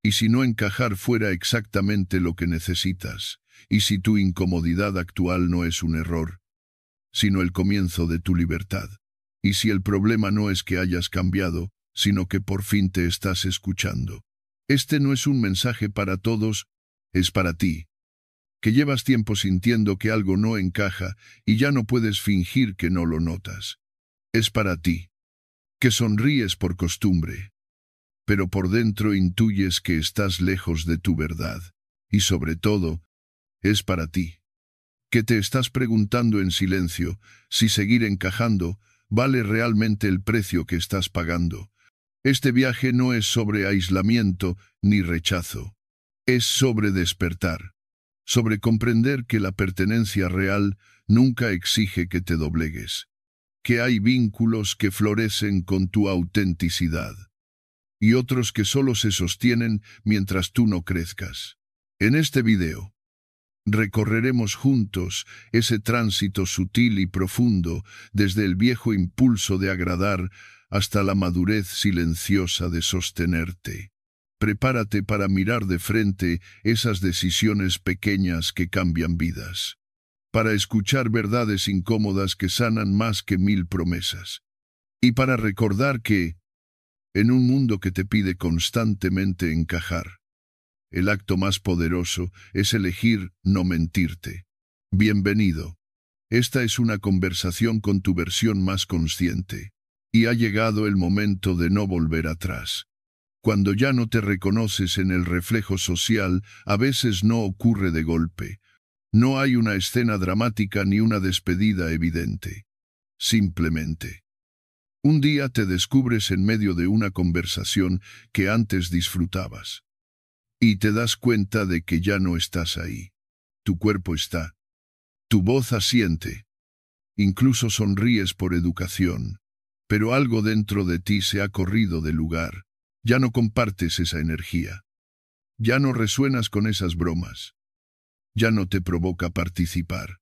¿Y si no encajar fuera exactamente lo que necesitas? ¿Y si tu incomodidad actual no es un error, sino el comienzo de tu libertad? ¿Y si el problema no es que hayas cambiado, sino que por fin te estás escuchando? Este no es un mensaje para todos, es para ti, que llevas tiempo sintiendo que algo no encaja y ya no puedes fingir que no lo notas. Es para ti, que sonríes por costumbre, pero por dentro intuyes que estás lejos de tu verdad. Y sobre todo, es para ti, que te estás preguntando en silencio si seguir encajando vale realmente el precio que estás pagando. Este viaje no es sobre aislamiento ni rechazo, es sobre despertar, sobre comprender que la pertenencia real nunca exige que te doblegues, que hay vínculos que florecen con tu autenticidad y otros que solo se sostienen mientras tú no crezcas. En este video, recorreremos juntos ese tránsito sutil y profundo desde el viejo impulso de agradar hasta la madurez silenciosa de sostenerte. Prepárate para mirar de frente esas decisiones pequeñas que cambian vidas, para escuchar verdades incómodas que sanan más que 1000 promesas, y para recordar que, en un mundo que te pide constantemente encajar, el acto más poderoso es elegir no mentirte. Bienvenido. Esta es una conversación con tu versión más consciente, y ha llegado el momento de no volver atrás. Cuando ya no te reconoces en el reflejo social, a veces no ocurre de golpe. No hay una escena dramática ni una despedida evidente. Simplemente, un día te descubres en medio de una conversación que antes disfrutabas. Y te das cuenta de que ya no estás ahí. Tu cuerpo está. Tu voz asiente. Incluso sonríes por educación. Pero algo dentro de ti se ha corrido de lugar. Ya no compartes esa energía. Ya no resuenas con esas bromas. Ya no te provoca participar.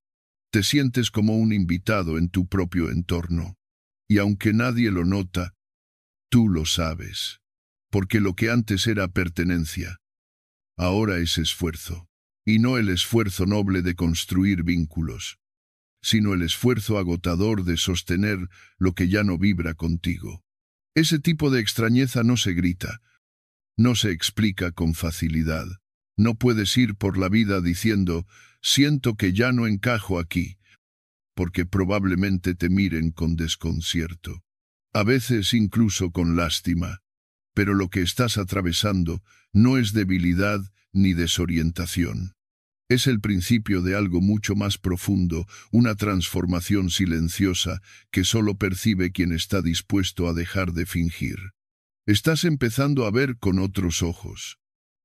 Te sientes como un invitado en tu propio entorno. Y aunque nadie lo nota, tú lo sabes. Porque lo que antes era pertenencia, ahora es esfuerzo. Y no el esfuerzo noble de construir vínculos, sino el esfuerzo agotador de sostener lo que ya no vibra contigo. Ese tipo de extrañeza no se grita, no se explica con facilidad. No puedes ir por la vida diciendo, siento que ya no encajo aquí, porque probablemente te miren con desconcierto, a veces incluso con lástima. Pero lo que estás atravesando no es debilidad ni desorientación. Es el principio de algo mucho más profundo, una transformación silenciosa que solo percibe quien está dispuesto a dejar de fingir. Estás empezando a ver con otros ojos.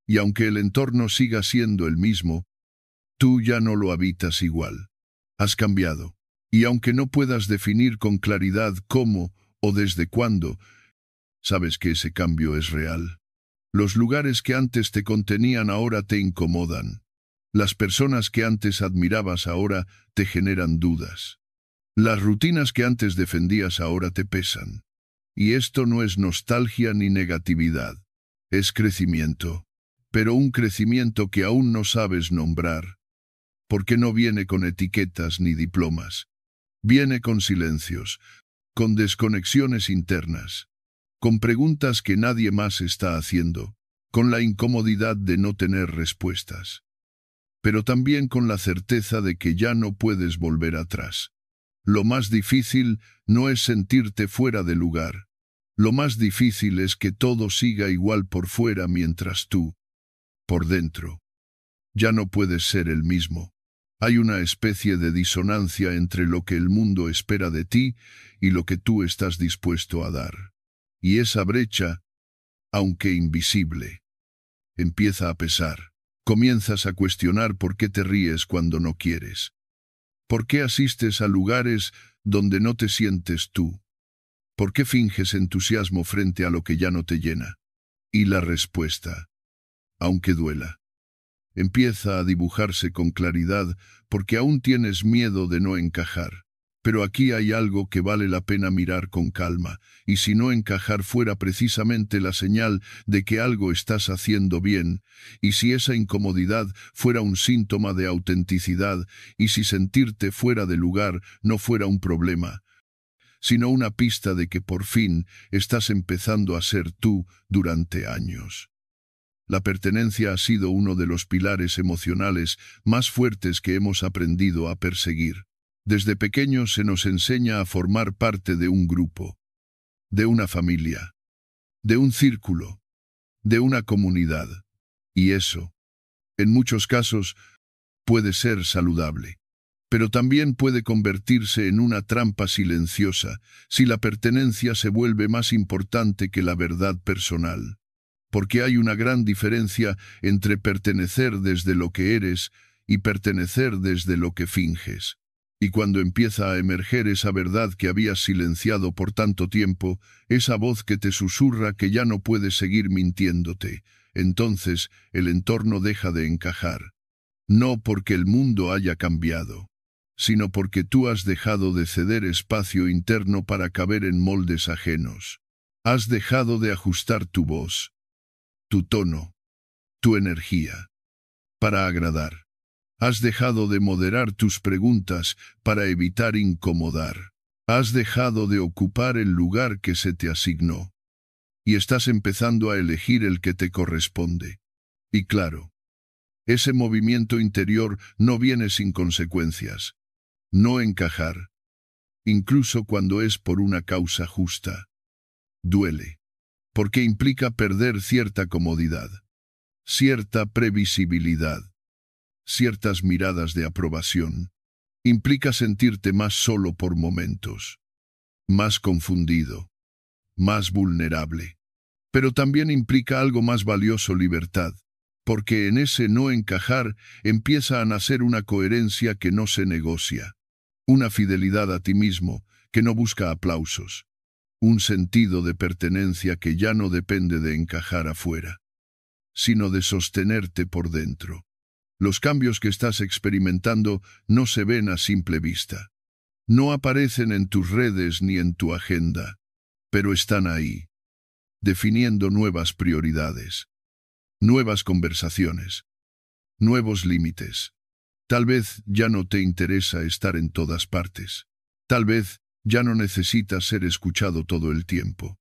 Y aunque el entorno siga siendo el mismo, tú ya no lo habitas igual. Has cambiado. Y aunque no puedas definir con claridad cómo o desde cuándo, sabes que ese cambio es real. Los lugares que antes te contenían ahora te incomodan. Las personas que antes admirabas ahora te generan dudas. Las rutinas que antes defendías ahora te pesan. Y esto no es nostalgia ni negatividad. Es crecimiento. Pero un crecimiento que aún no sabes nombrar. Porque no viene con etiquetas ni diplomas. Viene con silencios, con desconexiones internas, con preguntas que nadie más está haciendo, con la incomodidad de no tener respuestas, pero también con la certeza de que ya no puedes volver atrás. Lo más difícil no es sentirte fuera de lugar. Lo más difícil es que todo siga igual por fuera mientras tú, por dentro, ya no puedes ser el mismo. Hay una especie de disonancia entre lo que el mundo espera de ti y lo que tú estás dispuesto a dar. Y esa brecha, aunque invisible, empieza a pesar. Comienzas a cuestionar por qué te ríes cuando no quieres. ¿Por qué asistes a lugares donde no te sientes tú? ¿Por qué finges entusiasmo frente a lo que ya no te llena? Y la respuesta, aunque duela, empieza a dibujarse con claridad porque aún tienes miedo de no encajar. Pero aquí hay algo que vale la pena mirar con calma, y si no encajar fuera precisamente la señal de que algo estás haciendo bien, y si esa incomodidad fuera un síntoma de autenticidad, y si sentirte fuera de lugar no fuera un problema, sino una pista de que por fin estás empezando a ser tú durante años. La pertenencia ha sido uno de los pilares emocionales más fuertes que hemos aprendido a perseguir. Desde pequeños se nos enseña a formar parte de un grupo, de una familia, de un círculo, de una comunidad. Y eso, en muchos casos, puede ser saludable. Pero también puede convertirse en una trampa silenciosa si la pertenencia se vuelve más importante que la verdad personal. Porque hay una gran diferencia entre pertenecer desde lo que eres y pertenecer desde lo que finges. Y cuando empieza a emerger esa verdad que habías silenciado por tanto tiempo, esa voz que te susurra que ya no puedes seguir mintiéndote, entonces el entorno deja de encajar. No porque el mundo haya cambiado, sino porque tú has dejado de ceder espacio interno para caber en moldes ajenos. Has dejado de ajustar tu voz, tu tono, tu energía, para agradar. Has dejado de moderar tus preguntas para evitar incomodar. Has dejado de ocupar el lugar que se te asignó. Y estás empezando a elegir el que te corresponde. Y claro, ese movimiento interior no viene sin consecuencias. No encajar, incluso cuando es por una causa justa, duele, porque implica perder cierta comodidad, cierta previsibilidad, ciertas miradas de aprobación. Implica sentirte más solo por momentos, más confundido, más vulnerable. Pero también implica algo más valioso: libertad, porque en ese no encajar empieza a nacer una coherencia que no se negocia, una fidelidad a ti mismo que no busca aplausos, un sentido de pertenencia que ya no depende de encajar afuera, sino de sostenerte por dentro. Los cambios que estás experimentando no se ven a simple vista. No aparecen en tus redes ni en tu agenda, pero están ahí, definiendo nuevas prioridades, nuevas conversaciones, nuevos límites. Tal vez ya no te interesa estar en todas partes. Tal vez ya no necesitas ser escuchado todo el tiempo.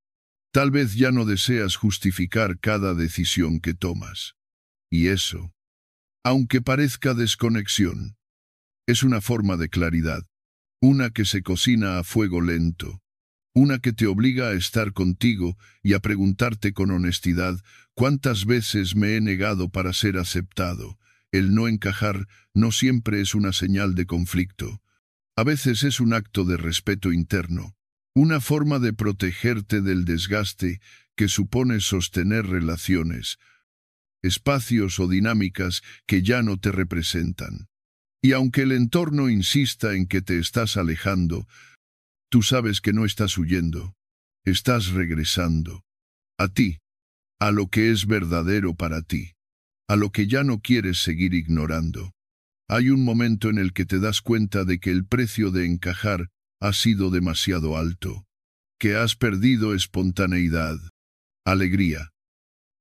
Tal vez ya no deseas justificar cada decisión que tomas. Y eso, aunque parezca desconexión, es una forma de claridad, una que se cocina a fuego lento, una que te obliga a estar contigo y a preguntarte con honestidad: ¿cuántas veces me he negado para ser aceptado? El no encajar no siempre es una señal de conflicto. A veces es un acto de respeto interno, una forma de protegerte del desgaste que supone sostener relaciones, espacios o dinámicas que ya no te representan. Y aunque el entorno insista en que te estás alejando, tú sabes que no estás huyendo, estás regresando a ti, a lo que es verdadero para ti, a lo que ya no quieres seguir ignorando. Hay un momento en el que te das cuenta de que el precio de encajar ha sido demasiado alto, que has perdido espontaneidad, alegría,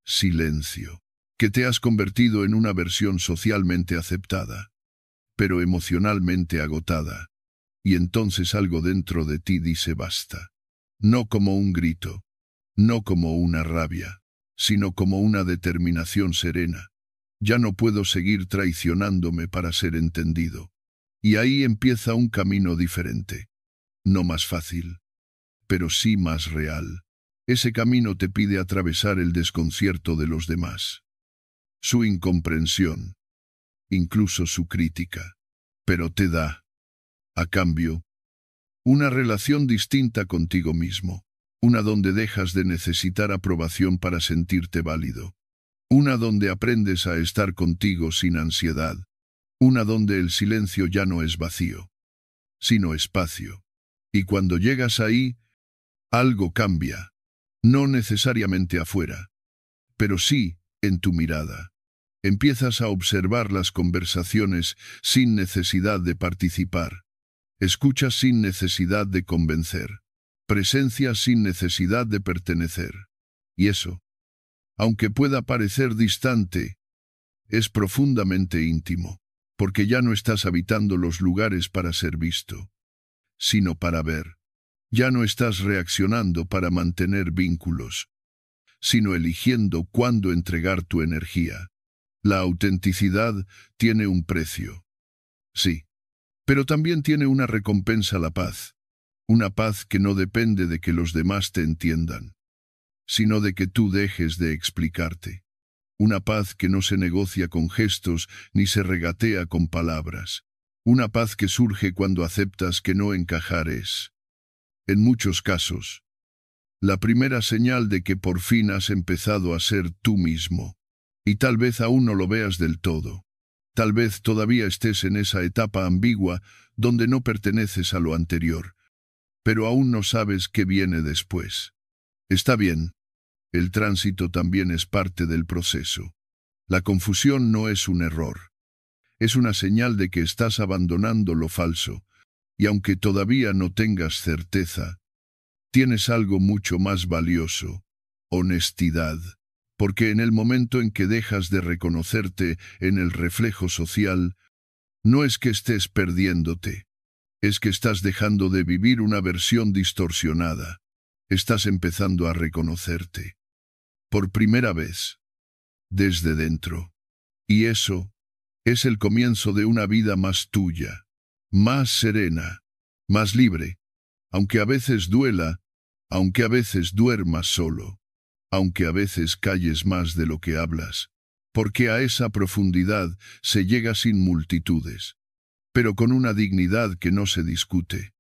silencio, que te has convertido en una versión socialmente aceptada, pero emocionalmente agotada. Y entonces algo dentro de ti dice basta. No como un grito, no como una rabia, sino como una determinación serena. Ya no puedo seguir traicionándome para ser entendido. Y ahí empieza un camino diferente. No más fácil, pero sí más real. Ese camino te pide atravesar el desconcierto de los demás, su incomprensión, incluso su crítica. Pero te da, a cambio, una relación distinta contigo mismo, una donde dejas de necesitar aprobación para sentirte válido, una donde aprendes a estar contigo sin ansiedad, una donde el silencio ya no es vacío, sino espacio. Y cuando llegas ahí, algo cambia, no necesariamente afuera, pero sí en tu mirada. Empiezas a observar las conversaciones sin necesidad de participar. Escucha sin necesidad de convencer. Presencia sin necesidad de pertenecer. Y eso, aunque pueda parecer distante, es profundamente íntimo, porque ya no estás habitando los lugares para ser visto, sino para ver. Ya no estás reaccionando para mantener vínculos, sino eligiendo cuándo entregar tu energía. La autenticidad tiene un precio. Sí, pero también tiene una recompensa: la paz. Una paz que no depende de que los demás te entiendan, sino de que tú dejes de explicarte. Una paz que no se negocia con gestos ni se regatea con palabras. Una paz que surge cuando aceptas que no encajar es, en muchos casos, la primera señal de que por fin has empezado a ser tú mismo. Y tal vez aún no lo veas del todo. Tal vez todavía estés en esa etapa ambigua donde no perteneces a lo anterior, pero aún no sabes qué viene después. Está bien. El tránsito también es parte del proceso. La confusión no es un error. Es una señal de que estás abandonando lo falso, y aunque todavía no tengas certeza, tienes algo mucho más valioso: honestidad. Porque en el momento en que dejas de reconocerte en el reflejo social, no es que estés perdiéndote, es que estás dejando de vivir una versión distorsionada. Estás empezando a reconocerte, por primera vez, desde dentro. Y eso es el comienzo de una vida más tuya, más serena, más libre, aunque a veces duela, aunque a veces duermas solo, aunque a veces calles más de lo que hablas, porque a esa profundidad se llega sin multitudes, pero con una dignidad que no se discute.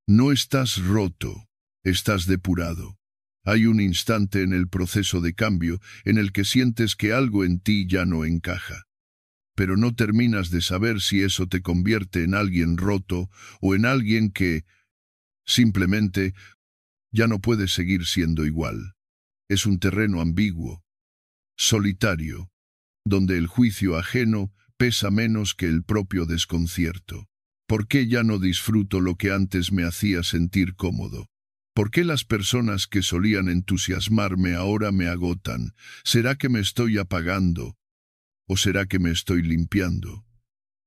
No estás roto, estás depurado. Hay un instante en el proceso de cambio en el que sientes que algo en ti ya no encaja, pero no terminas de saber si eso te convierte en alguien roto o en alguien que, simplemente, ya no puede seguir siendo igual. Es un terreno ambiguo, solitario, donde el juicio ajeno pesa menos que el propio desconcierto. ¿Por qué ya no disfruto lo que antes me hacía sentir cómodo? ¿Por qué las personas que solían entusiasmarme ahora me agotan? ¿Será que me estoy apagando? ¿O será que me estoy limpiando?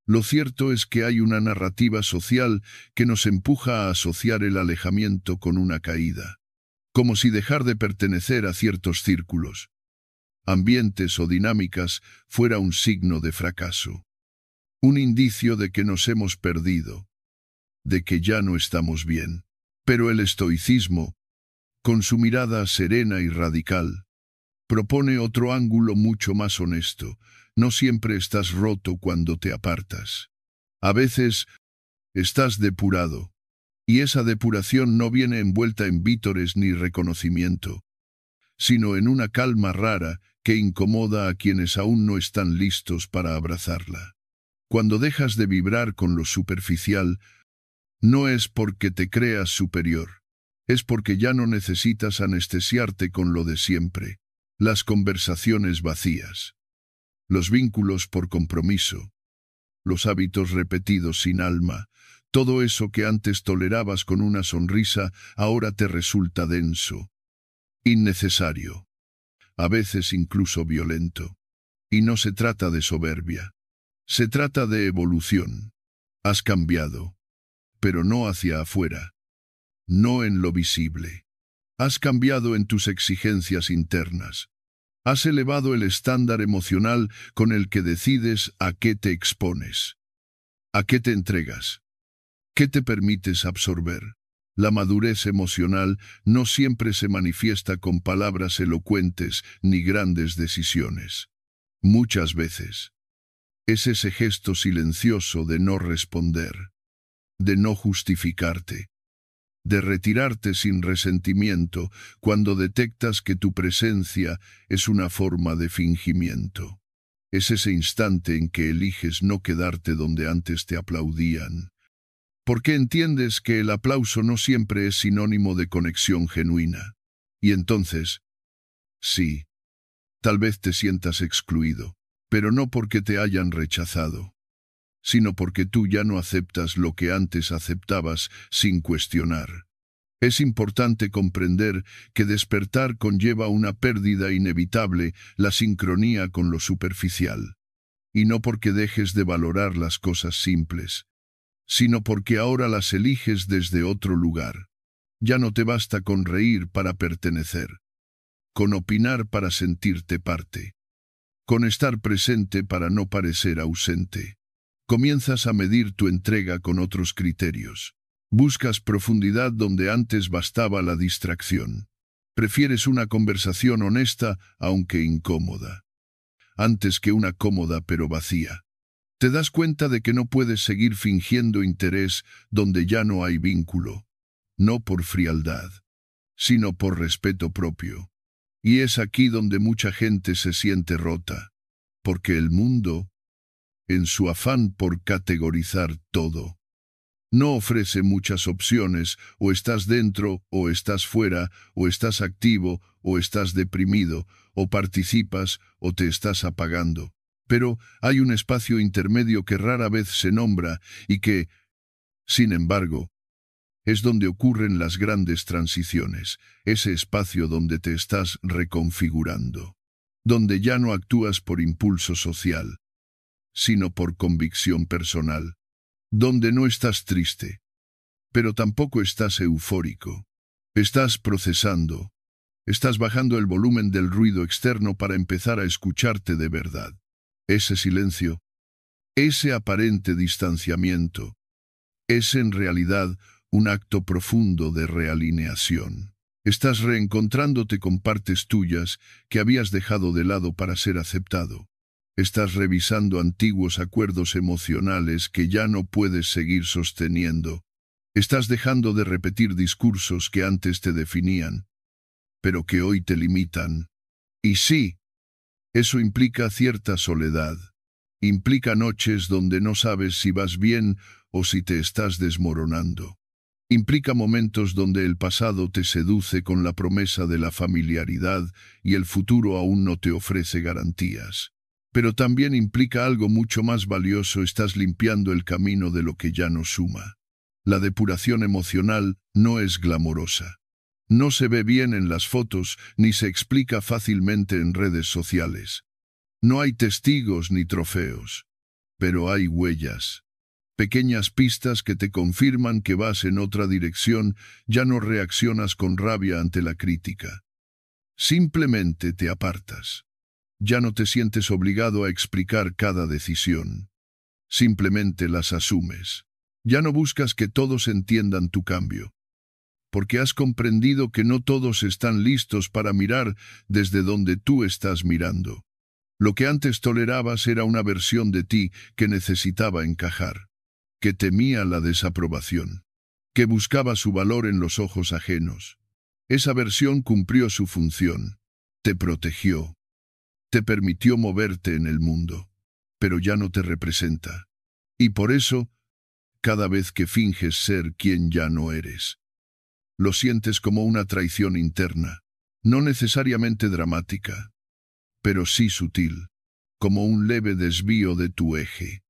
Lo cierto es que hay una narrativa social que nos empuja a asociar el alejamiento con una caída, como si dejar de pertenecer a ciertos círculos, ambientes o dinámicas fuera un signo de fracaso, un indicio de que nos hemos perdido, de que ya no estamos bien. Pero el estoicismo, con su mirada serena y radical, propone otro ángulo mucho más honesto. No siempre estás roto cuando te apartas. A veces estás depurado, y esa depuración no viene envuelta en vítores ni reconocimiento, sino en una calma rara que incomoda a quienes aún no están listos para abrazarla. Cuando dejas de vibrar con lo superficial, no es porque te creas superior, es porque ya no necesitas anestesiarte con lo de siempre, las conversaciones vacías, los vínculos por compromiso, los hábitos repetidos sin alma. Todo eso que antes tolerabas con una sonrisa ahora te resulta denso, innecesario, a veces incluso violento. Y no se trata de soberbia, se trata de evolución. Has cambiado, pero no hacia afuera, no en lo visible. Has cambiado en tus exigencias internas. Has elevado el estándar emocional con el que decides a qué te expones, a qué te entregas, qué te permites absorber. La madurez emocional no siempre se manifiesta con palabras elocuentes ni grandes decisiones. Muchas veces es ese gesto silencioso de no responder, de no justificarte, de retirarte sin resentimiento cuando detectas que tu presencia es una forma de fingimiento. Es ese instante en que eliges no quedarte donde antes te aplaudían, porque entiendes que el aplauso no siempre es sinónimo de conexión genuina. Y entonces, sí, tal vez te sientas excluido, pero no porque te hayan rechazado, sino porque tú ya no aceptas lo que antes aceptabas sin cuestionar. Es importante comprender que despertar conlleva una pérdida inevitable, la sincronía con lo superficial. Y no porque dejes de valorar las cosas simples, sino porque ahora las eliges desde otro lugar. Ya no te basta con reír para pertenecer, con opinar para sentirte parte, con estar presente para no parecer ausente. Comienzas a medir tu entrega con otros criterios. Buscas profundidad donde antes bastaba la distracción. Prefieres una conversación honesta, aunque incómoda, antes que una cómoda pero vacía. Te das cuenta de que no puedes seguir fingiendo interés donde ya no hay vínculo, no por frialdad, sino por respeto propio. Y es aquí donde mucha gente se siente rota, porque el mundo, en su afán por categorizar todo, no ofrece muchas opciones. O estás dentro, o estás fuera, o estás activo, o estás deprimido, o participas, o te estás apagando. Pero hay un espacio intermedio que rara vez se nombra y que, sin embargo, es donde ocurren las grandes transiciones, ese espacio donde te estás reconfigurando, donde ya no actúas por impulso social, sino por convicción personal, donde no estás triste, pero tampoco estás eufórico. Estás procesando, estás bajando el volumen del ruido externo para empezar a escucharte de verdad. Ese silencio, ese aparente distanciamiento, es en realidad un acto profundo de realineación. Estás reencontrándote con partes tuyas que habías dejado de lado para ser aceptado. Estás revisando antiguos acuerdos emocionales que ya no puedes seguir sosteniendo. Estás dejando de repetir discursos que antes te definían, pero que hoy te limitan. Y sí, eso implica cierta soledad. Implica noches donde no sabes si vas bien o si te estás desmoronando. Implica momentos donde el pasado te seduce con la promesa de la familiaridad y el futuro aún no te ofrece garantías. Pero también implica algo mucho más valioso: estás limpiando el camino de lo que ya no suma. La depuración emocional no es glamorosa. No se ve bien en las fotos ni se explica fácilmente en redes sociales. No hay testigos ni trofeos, pero hay huellas. Pequeñas pistas que te confirman que vas en otra dirección. Ya no reaccionas con rabia ante la crítica. Simplemente te apartas. Ya no te sientes obligado a explicar cada decisión. Simplemente las asumes. Ya no buscas que todos entiendan tu cambio, porque has comprendido que no todos están listos para mirar desde donde tú estás mirando. Lo que antes tolerabas era una versión de ti que necesitaba encajar, que temía la desaprobación, que buscaba su valor en los ojos ajenos. Esa versión cumplió su función, te protegió, te permitió moverte en el mundo, pero ya no te representa. Y por eso, cada vez que finges ser quien ya no eres, lo sientes como una traición interna, no necesariamente dramática, pero sí sutil, como un leve desvío de tu eje,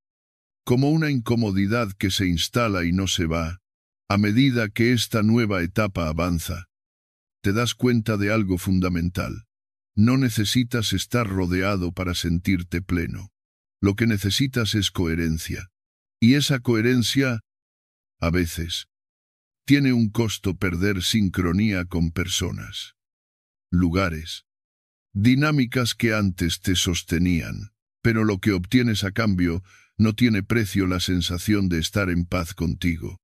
como una incomodidad que se instala y no se va. A medida que esta nueva etapa avanza, te das cuenta de algo fundamental. No necesitas estar rodeado para sentirte pleno. Lo que necesitas es coherencia. Y esa coherencia, a veces, tiene un costo: perder sincronía con personas, lugares, dinámicas que antes te sostenían. Pero lo que obtienes a cambio no tiene precio: la sensación de estar en paz contigo.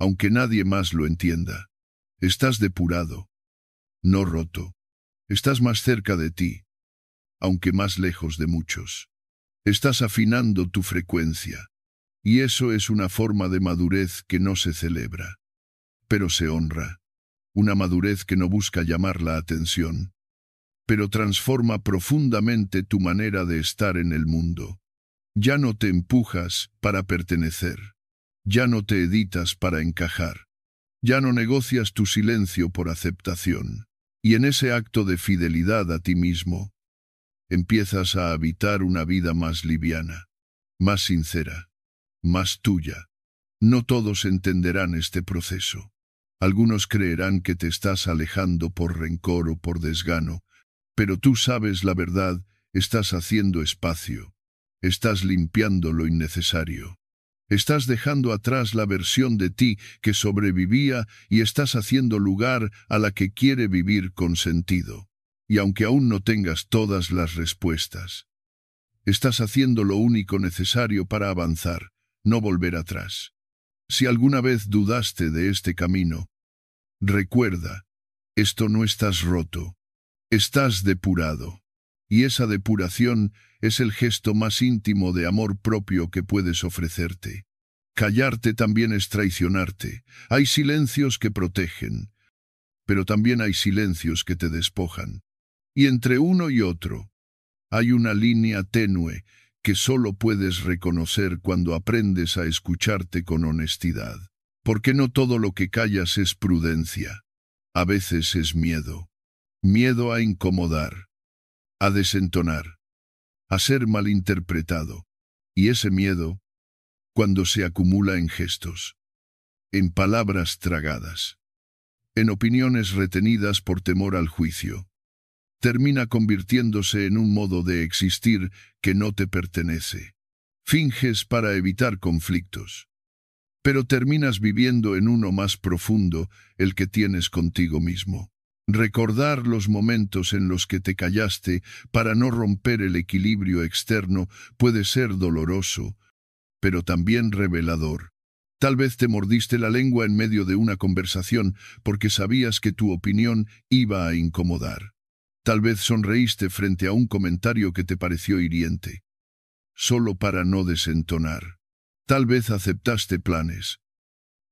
Aunque nadie más lo entienda, estás depurado, no roto. Estás más cerca de ti, aunque más lejos de muchos. Estás afinando tu frecuencia. Y eso es una forma de madurez que no se celebra, pero se honra. Una madurez que no busca llamar la atención, pero transforma profundamente tu manera de estar en el mundo. Ya no te empujas para pertenecer. Ya no te editas para encajar. Ya no negocias tu silencio por aceptación. Y en ese acto de fidelidad a ti mismo, empiezas a habitar una vida más liviana, más sincera, más tuya. No todos entenderán este proceso. Algunos creerán que te estás alejando por rencor o por desgano, pero tú sabes la verdad, estás haciendo espacio. Estás limpiando lo innecesario. Estás dejando atrás la versión de ti que sobrevivía y estás haciendo lugar a la que quiere vivir con sentido. Y aunque aún no tengas todas las respuestas, estás haciendo lo único necesario para avanzar, no volver atrás. Si alguna vez dudaste de este camino, recuerda, esto no estás roto, estás depurado. Y esa depuración es el gesto más íntimo de amor propio que puedes ofrecerte. Callarte también es traicionarte. Hay silencios que protegen, pero también hay silencios que te despojan. Y entre uno y otro, hay una línea tenue que solo puedes reconocer cuando aprendes a escucharte con honestidad. Porque no todo lo que callas es prudencia. A veces es miedo. Miedo a incomodar, a desentonar, a ser malinterpretado. Y ese miedo, cuando se acumula en gestos, en palabras tragadas, en opiniones retenidas por temor al juicio, termina convirtiéndose en un modo de existir que no te pertenece. Finges para evitar conflictos, pero terminas viviendo en uno más profundo, el que tienes contigo mismo. Recordar los momentos en los que te callaste para no romper el equilibrio externo puede ser doloroso, pero también revelador. Tal vez te mordiste la lengua en medio de una conversación porque sabías que tu opinión iba a incomodar. Tal vez sonreíste frente a un comentario que te pareció hiriente, solo para no desentonar. Tal vez aceptaste planes,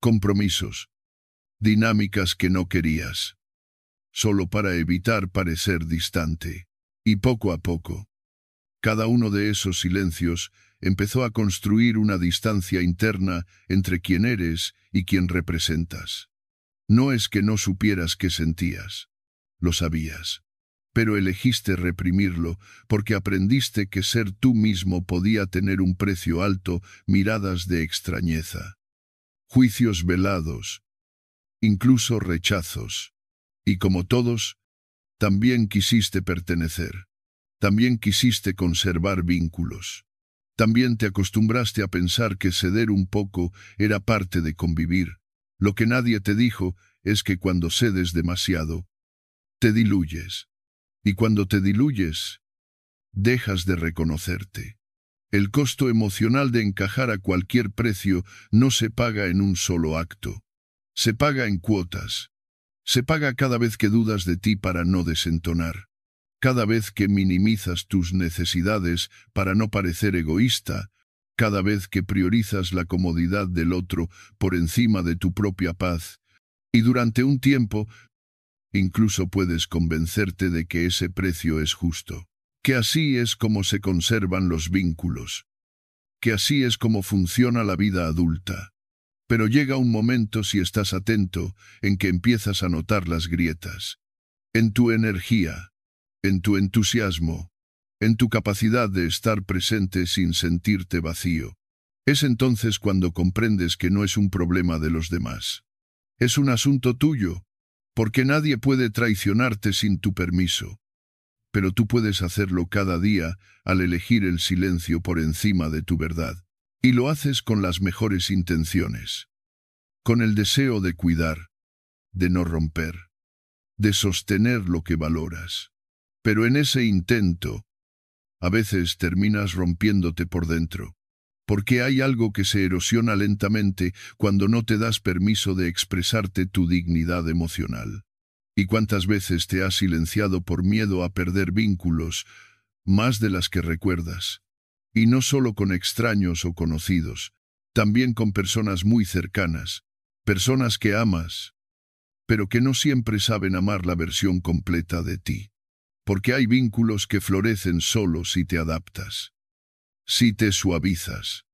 compromisos, dinámicas que no querías, solo para evitar parecer distante. Y poco a poco, cada uno de esos silencios empezó a construir una distancia interna entre quién eres y quién representas. No es que no supieras qué sentías, lo sabías, pero elegiste reprimirlo porque aprendiste que ser tú mismo podía tener un precio alto, miradas de extrañeza, juicios velados, incluso rechazos. Y como todos, también quisiste pertenecer, también quisiste conservar vínculos. También te acostumbraste a pensar que ceder un poco era parte de convivir. Lo que nadie te dijo es que cuando cedes demasiado, te diluyes. Y cuando te diluyes, dejas de reconocerte. El costo emocional de encajar a cualquier precio no se paga en un solo acto. Se paga en cuotas. Se paga cada vez que dudas de ti para no desentonar. Cada vez que minimizas tus necesidades para no parecer egoísta. Cada vez que priorizas la comodidad del otro por encima de tu propia paz. Y durante un tiempo, incluso puedes convencerte de que ese precio es justo. Que así es como se conservan los vínculos. Que así es como funciona la vida adulta. Pero llega un momento, si estás atento, en que empiezas a notar las grietas. En tu energía, en tu entusiasmo, en tu capacidad de estar presente sin sentirte vacío. Es entonces cuando comprendes que no es un problema de los demás. Es un asunto tuyo, porque nadie puede traicionarte sin tu permiso. Pero tú puedes hacerlo cada día al elegir el silencio por encima de tu verdad. Y lo haces con las mejores intenciones. Con el deseo de cuidar, de no romper, de sostener lo que valoras. Pero en ese intento, a veces terminas rompiéndote por dentro. Porque hay algo que se erosiona lentamente cuando no te das permiso de expresarte tu dignidad emocional. ¿Y cuántas veces te has silenciado por miedo a perder vínculos, más de las que recuerdas? Y no solo con extraños o conocidos, también con personas muy cercanas, personas que amas, pero que no siempre saben amar la versión completa de ti. Porque hay vínculos que florecen solo si te adaptas, si te suavizas,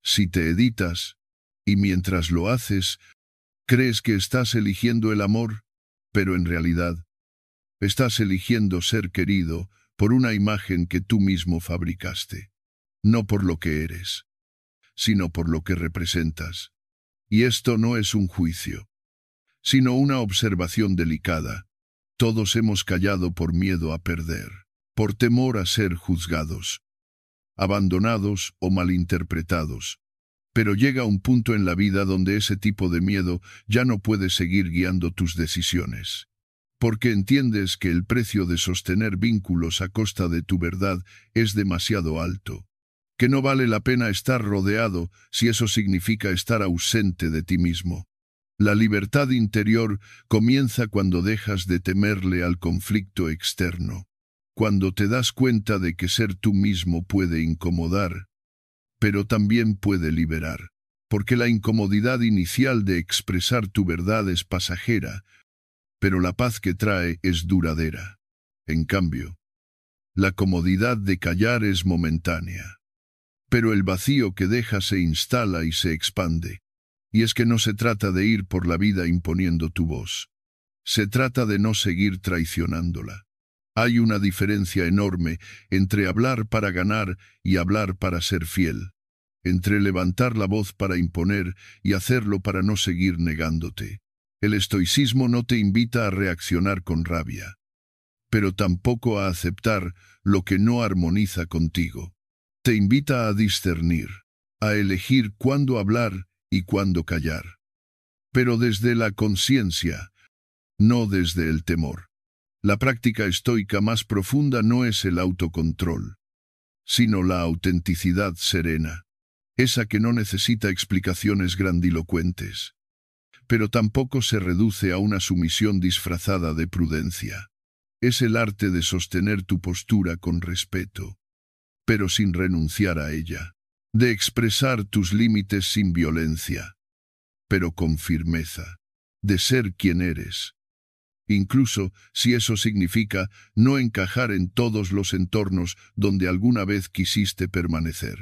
si te editas, y mientras lo haces, crees que estás eligiendo el amor, pero en realidad, estás eligiendo ser querido por una imagen que tú mismo fabricaste, no por lo que eres. sino por lo que representas. Y esto no es un juicio, sino una observación delicada. Todos hemos callado por miedo a perder, por temor a ser juzgados, abandonados o malinterpretados. Pero llega un punto en la vida donde ese tipo de miedo ya no puede seguir guiando tus decisiones. Porque entiendes que el precio de sostener vínculos a costa de tu verdad es demasiado alto. Que no vale la pena estar rodeado si eso significa estar ausente de ti mismo. La libertad interior comienza cuando dejas de temerle al conflicto externo. Cuando te das cuenta de que ser tú mismo puede incomodar, pero también puede liberar. Porque la incomodidad inicial de expresar tu verdad es pasajera, pero la paz que trae es duradera. En cambio, la comodidad de callar es momentánea. Pero el vacío que deja se instala y se expande. Y es que no se trata de ir por la vida imponiendo tu voz. Se trata de no seguir traicionándola. Hay una diferencia enorme entre hablar para ganar y hablar para ser fiel. Entre levantar la voz para imponer y hacerlo para no seguir negándote. El estoicismo no te invita a reaccionar con rabia, pero tampoco a aceptar lo que no armoniza contigo. Te invita a discernir, a elegir cuándo hablar y cuándo callar. Pero desde la conciencia, no desde el temor. La práctica estoica más profunda no es el autocontrol, sino la autenticidad serena, esa que no necesita explicaciones grandilocuentes, pero tampoco se reduce a una sumisión disfrazada de prudencia. Es el arte de sostener tu postura con respeto, pero sin renunciar a ella, de expresar tus límites sin violencia, pero con firmeza, de ser quien eres, incluso si eso significa no encajar en todos los entornos donde alguna vez quisiste permanecer.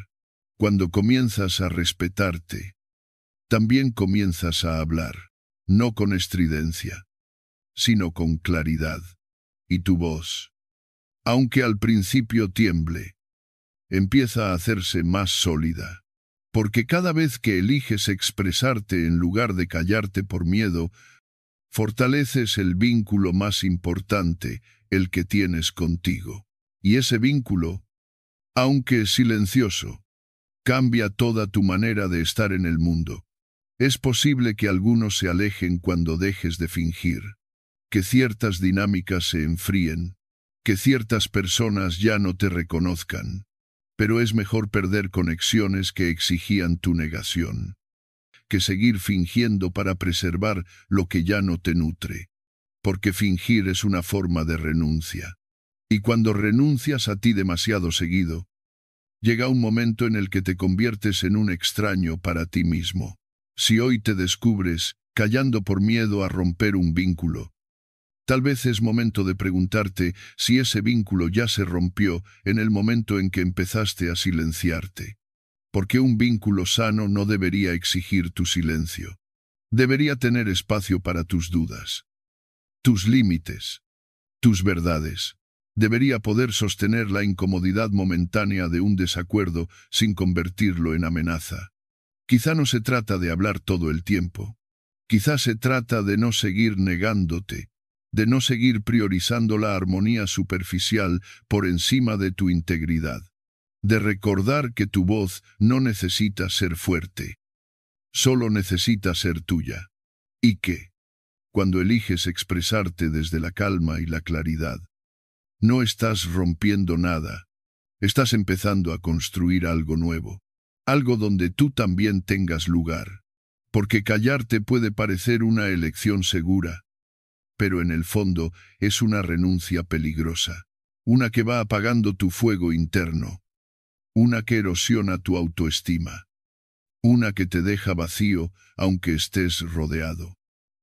Cuando comienzas a respetarte, también comienzas a hablar, no con estridencia, sino con claridad. Y tu voz, aunque al principio tiemble, empieza a hacerse más sólida. Porque cada vez que eliges expresarte en lugar de callarte por miedo, fortaleces el vínculo más importante, el que tienes contigo. Y ese vínculo, aunque silencioso, cambia toda tu manera de estar en el mundo. Es posible que algunos se alejen cuando dejes de fingir, que ciertas dinámicas se enfríen, que ciertas personas ya no te reconozcan, pero es mejor perder conexiones que exigían tu negación, que seguir fingiendo para preservar lo que ya no te nutre, porque fingir es una forma de renuncia. Y cuando renuncias a ti demasiado seguido, llega un momento en el que te conviertes en un extraño para ti mismo. Si hoy te descubres callando por miedo a romper un vínculo, tal vez es momento de preguntarte si ese vínculo ya se rompió en el momento en que empezaste a silenciarte. Porque un vínculo sano no debería exigir tu silencio. Debería tener espacio para tus dudas, tus límites, tus verdades. Debería poder sostener la incomodidad momentánea de un desacuerdo sin convertirlo en amenaza. Quizá no se trata de hablar todo el tiempo. Quizá se trata de no seguir negándote, de no seguir priorizando la armonía superficial por encima de tu integridad, de recordar que tu voz no necesita ser fuerte, solo necesita ser tuya, y que, cuando eliges expresarte desde la calma y la claridad, no estás rompiendo nada, estás empezando a construir algo nuevo, algo donde tú también tengas lugar, porque callarte puede parecer una elección segura, pero en el fondo es una renuncia peligrosa, una que va apagando tu fuego interno, una que erosiona tu autoestima, una que te deja vacío aunque estés rodeado.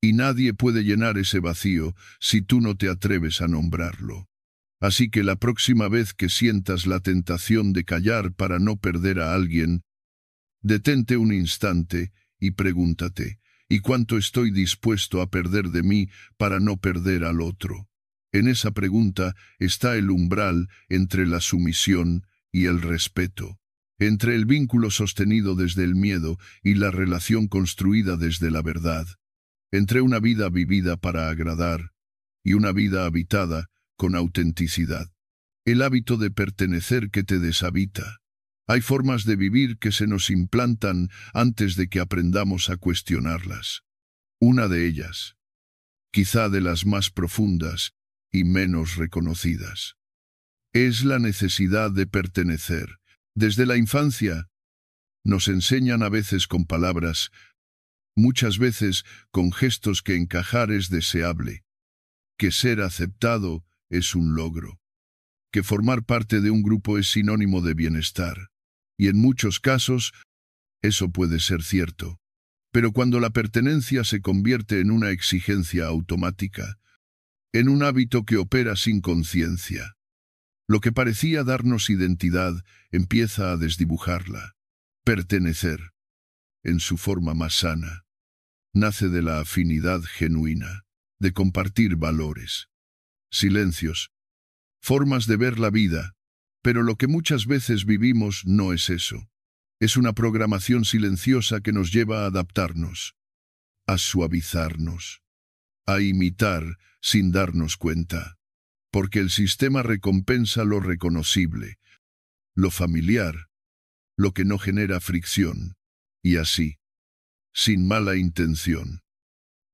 Y nadie puede llenar ese vacío si tú no te atreves a nombrarlo. Así que la próxima vez que sientas la tentación de callar para no perder a alguien, detente un instante y pregúntate, ¿y cuánto estoy dispuesto a perder de mí para no perder al otro? En esa pregunta está el umbral entre la sumisión y el respeto, entre el vínculo sostenido desde el miedo y la relación construida desde la verdad, entre una vida vivida para agradar y una vida habitada con autenticidad. El hábito de pertenecer que te deshabita. Hay formas de vivir que se nos implantan antes de que aprendamos a cuestionarlas. Una de ellas, quizá de las más profundas y menos reconocidas, es la necesidad de pertenecer. Desde la infancia, nos enseñan a veces con palabras, muchas veces con gestos que encajar es deseable, que ser aceptado es un logro, que formar parte de un grupo es sinónimo de bienestar. Y en muchos casos, eso puede ser cierto. Pero cuando la pertenencia se convierte en una exigencia automática, en un hábito que opera sin conciencia, lo que parecía darnos identidad empieza a desdibujarla. Pertenecer, en su forma más sana, nace de la afinidad genuina, de compartir valores, silencios, formas de ver la vida, pero lo que muchas veces vivimos no es eso. Es una programación silenciosa que nos lleva a adaptarnos, a suavizarnos, a imitar sin darnos cuenta, porque el sistema recompensa lo reconocible, lo familiar, lo que no genera fricción, y así, sin mala intención,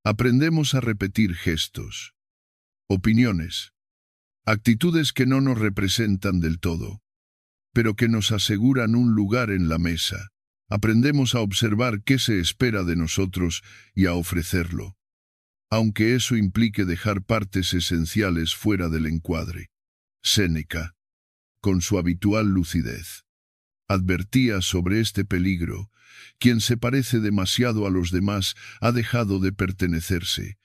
aprendemos a repetir gestos, opiniones, actitudes que no nos representan del todo, pero que nos aseguran un lugar en la mesa. Aprendemos a observar qué se espera de nosotros y a ofrecerlo, aunque eso implique dejar partes esenciales fuera del encuadre. Séneca, con su habitual lucidez, advertía sobre este peligro. Quien se parece demasiado a los demás ha dejado de pertenecerse.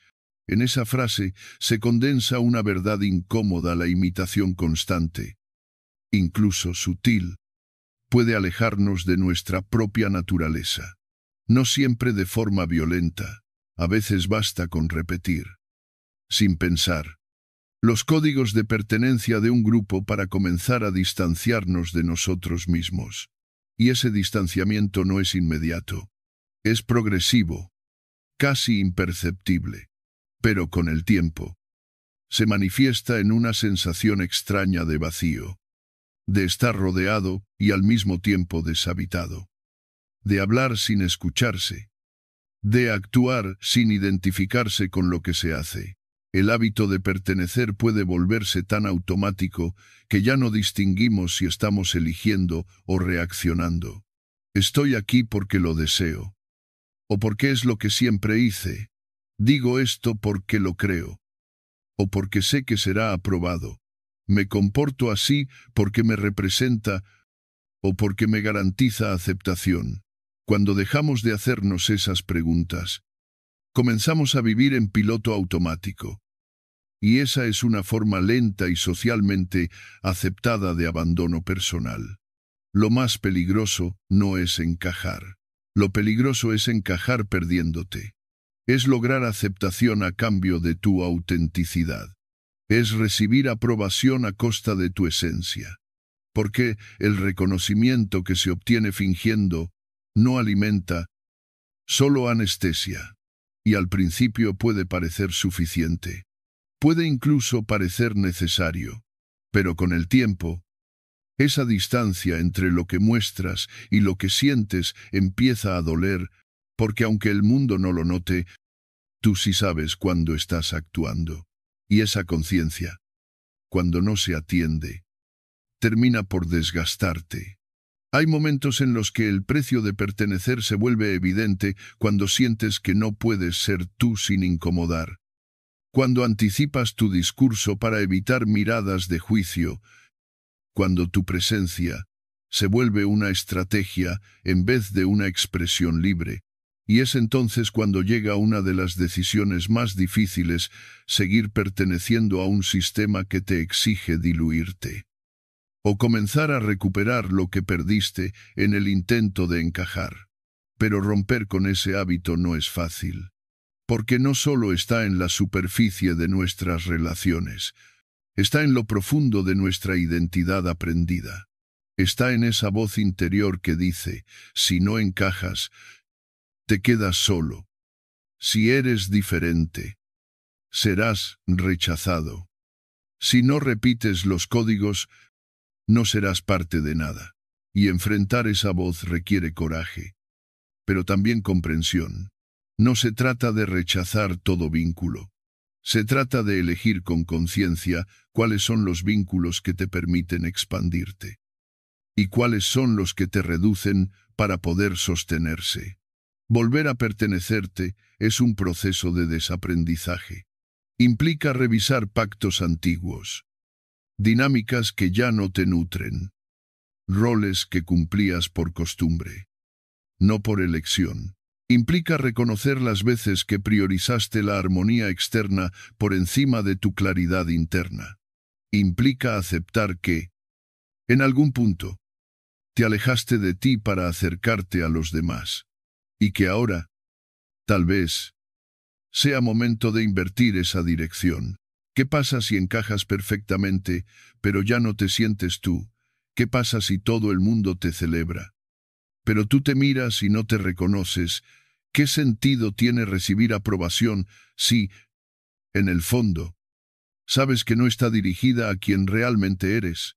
En esa frase se condensa una verdad incómoda: la imitación constante, incluso sutil, puede alejarnos de nuestra propia naturaleza. No siempre de forma violenta, a veces basta con repetir, sin pensar, los códigos de pertenencia de un grupo para comenzar a distanciarnos de nosotros mismos. Y ese distanciamiento no es inmediato, es progresivo, casi imperceptible, pero con el tiempo se manifiesta en una sensación extraña de vacío, de estar rodeado y al mismo tiempo deshabitado, de hablar sin escucharse, de actuar sin identificarse con lo que se hace. El hábito de pertenecer puede volverse tan automático que ya no distinguimos si estamos eligiendo o reaccionando. Estoy aquí porque lo deseo, o porque es lo que siempre hice. Digo esto porque lo creo, o porque sé que será aprobado. Me comporto así porque me representa o porque me garantiza aceptación. Cuando dejamos de hacernos esas preguntas, comenzamos a vivir en piloto automático. Y esa es una forma lenta y socialmente aceptada de abandono personal. Lo más peligroso no es encajar. Lo peligroso es encajar perdiéndote. Es lograr aceptación a cambio de tu autenticidad. Es recibir aprobación a costa de tu esencia. Porque el reconocimiento que se obtiene fingiendo no alimenta, solo anestesia. Y al principio puede parecer suficiente. Puede incluso parecer necesario. Pero con el tiempo, esa distancia entre lo que muestras y lo que sientes empieza a doler, porque aunque el mundo no lo note, tú sí sabes cuándo estás actuando. Y esa conciencia, cuando no se atiende, termina por desgastarte. Hay momentos en los que el precio de pertenecer se vuelve evidente cuando sientes que no puedes ser tú sin incomodar. Cuando anticipas tu discurso para evitar miradas de juicio, cuando tu presencia se vuelve una estrategia en vez de una expresión libre. Y es entonces cuando llega una de las decisiones más difíciles: seguir perteneciendo a un sistema que te exige diluirte, o comenzar a recuperar lo que perdiste en el intento de encajar. Pero romper con ese hábito no es fácil, porque no solo está en la superficie de nuestras relaciones, está en lo profundo de nuestra identidad aprendida. Está en esa voz interior que dice, si no encajas, te quedas solo. Si eres diferente, serás rechazado. Si no repites los códigos, no serás parte de nada. Y enfrentar esa voz requiere coraje, pero también comprensión. No se trata de rechazar todo vínculo. Se trata de elegir con conciencia cuáles son los vínculos que te permiten expandirte y cuáles son los que te reducen para poder sostenerse. Volver a pertenecerte es un proceso de desaprendizaje. Implica revisar pactos antiguos, dinámicas que ya no te nutren, roles que cumplías por costumbre, no por elección. Implica reconocer las veces que priorizaste la armonía externa por encima de tu claridad interna. Implica aceptar que, en algún punto, te alejaste de ti para acercarte a los demás, y que ahora, tal vez, sea momento de invertir esa dirección. ¿Qué pasa si encajas perfectamente, pero ya no te sientes tú? ¿Qué pasa si todo el mundo te celebra, pero tú te miras y no te reconoces? ¿Qué sentido tiene recibir aprobación si, en el fondo, sabes que no está dirigida a quien realmente eres,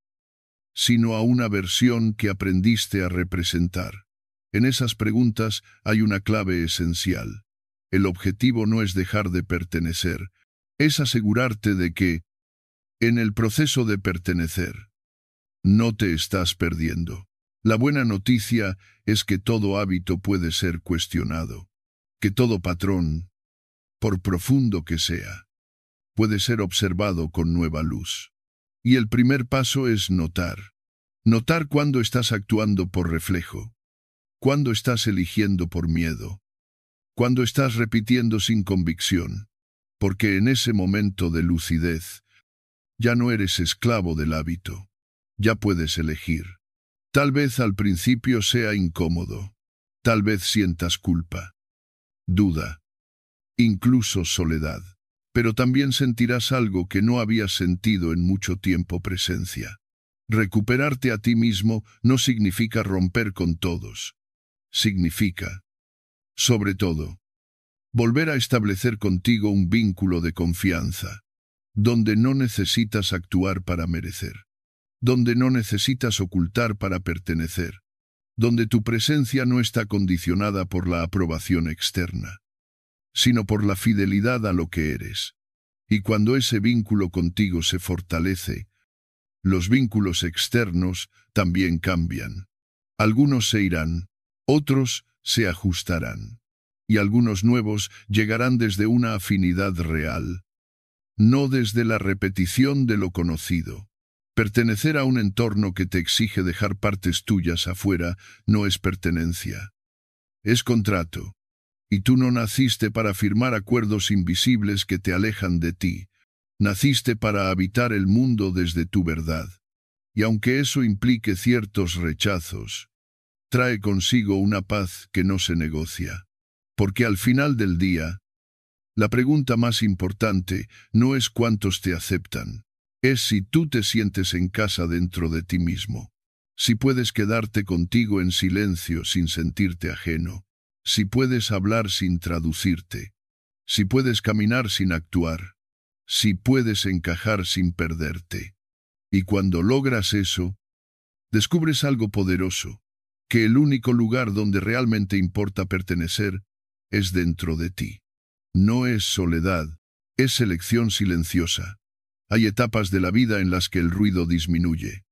sino a una versión que aprendiste a representar? En esas preguntas hay una clave esencial. El objetivo no es dejar de pertenecer, es asegurarte de que, en el proceso de pertenecer, no te estás perdiendo. La buena noticia es que todo hábito puede ser cuestionado, que todo patrón, por profundo que sea, puede ser observado con nueva luz. Y el primer paso es notar. Notar cuándo estás actuando por reflejo, cuándo estás eligiendo por miedo, cuándo estás repitiendo sin convicción, porque en ese momento de lucidez, ya no eres esclavo del hábito, ya puedes elegir. Tal vez al principio sea incómodo, tal vez sientas culpa, duda, incluso soledad, pero también sentirás algo que no habías sentido en mucho tiempo: presencia. Recuperarte a ti mismo no significa romper con todos. Significa, sobre todo, volver a establecer contigo un vínculo de confianza, donde no necesitas actuar para merecer, donde no necesitas ocultar para pertenecer, donde tu presencia no está condicionada por la aprobación externa, sino por la fidelidad a lo que eres. Y cuando ese vínculo contigo se fortalece, los vínculos externos también cambian. Algunos se irán, otros se ajustarán, y algunos nuevos llegarán desde una afinidad real, no desde la repetición de lo conocido. Pertenecer a un entorno que te exige dejar partes tuyas afuera no es pertenencia, es contrato. Y tú no naciste para firmar acuerdos invisibles que te alejan de ti. Naciste para habitar el mundo desde tu verdad. Y aunque eso implique ciertos rechazos, trae consigo una paz que no se negocia. Porque al final del día, la pregunta más importante no es cuántos te aceptan, es si tú te sientes en casa dentro de ti mismo. Si puedes quedarte contigo en silencio sin sentirte ajeno. Si puedes hablar sin traducirte. Si puedes caminar sin actuar. Si puedes encajar sin perderte. Y cuando logras eso, descubres algo poderoso, que el único lugar donde realmente importa pertenecer es dentro de ti. No es soledad, es selección silenciosa. Hay etapas de la vida en las que el ruido disminuye.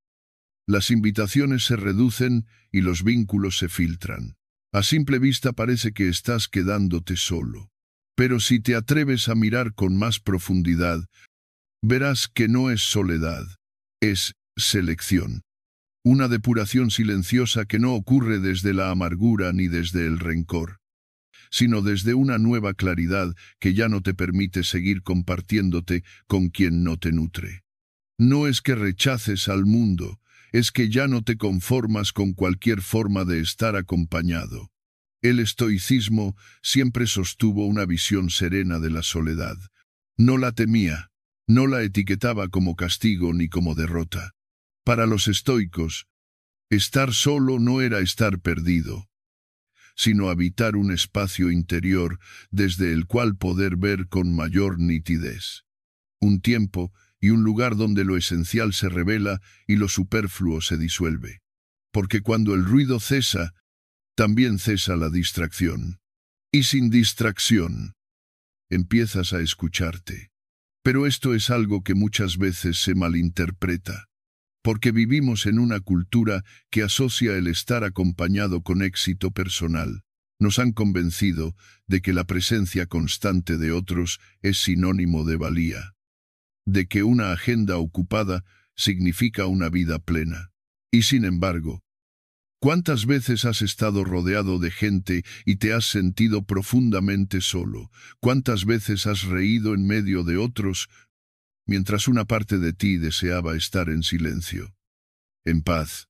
Las invitaciones se reducen y los vínculos se filtran. A simple vista parece que estás quedándote solo. Pero si te atreves a mirar con más profundidad, verás que no es soledad, es selección. Una depuración silenciosa que no ocurre desde la amargura ni desde el rencor, sino desde una nueva claridad que ya no te permite seguir compartiéndote con quien no te nutre. No es que rechaces al mundo, es que ya no te conformas con cualquier forma de estar acompañado. El estoicismo siempre sostuvo una visión serena de la soledad. No la temía, no la etiquetaba como castigo ni como derrota. Para los estoicos, Estar solo no era estar perdido, sino habitar un espacio interior desde el cual poder ver con mayor nitidez. Un tiempo y un lugar donde lo esencial se revela y lo superfluo se disuelve. Porque cuando el ruido cesa, también cesa la distracción. Y sin distracción, empiezas a escucharte. Pero esto es algo que muchas veces se malinterpreta, porque vivimos en una cultura que asocia el estar acompañado con éxito personal. Nos han convencido de que la presencia constante de otros es sinónimo de valía, de que una agenda ocupada significa una vida plena. Y sin embargo, ¿cuántas veces has estado rodeado de gente y te has sentido profundamente solo? ¿Cuántas veces has reído en medio de otros, mientras una parte de ti deseaba estar en silencio, en paz,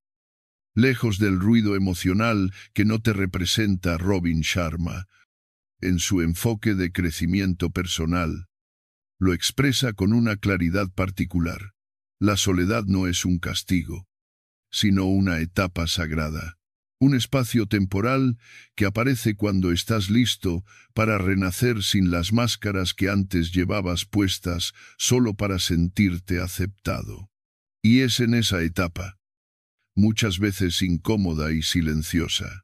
lejos del ruido emocional que no te representa Robin Sharma? En su enfoque de crecimiento personal, lo expresa con una claridad particular. La soledad no es un castigo, sino una etapa sagrada, un espacio temporal que aparece cuando estás listo para renacer sin las máscaras que antes llevabas puestas solo para sentirte aceptado. Y es en esa etapa, muchas veces incómoda y silenciosa,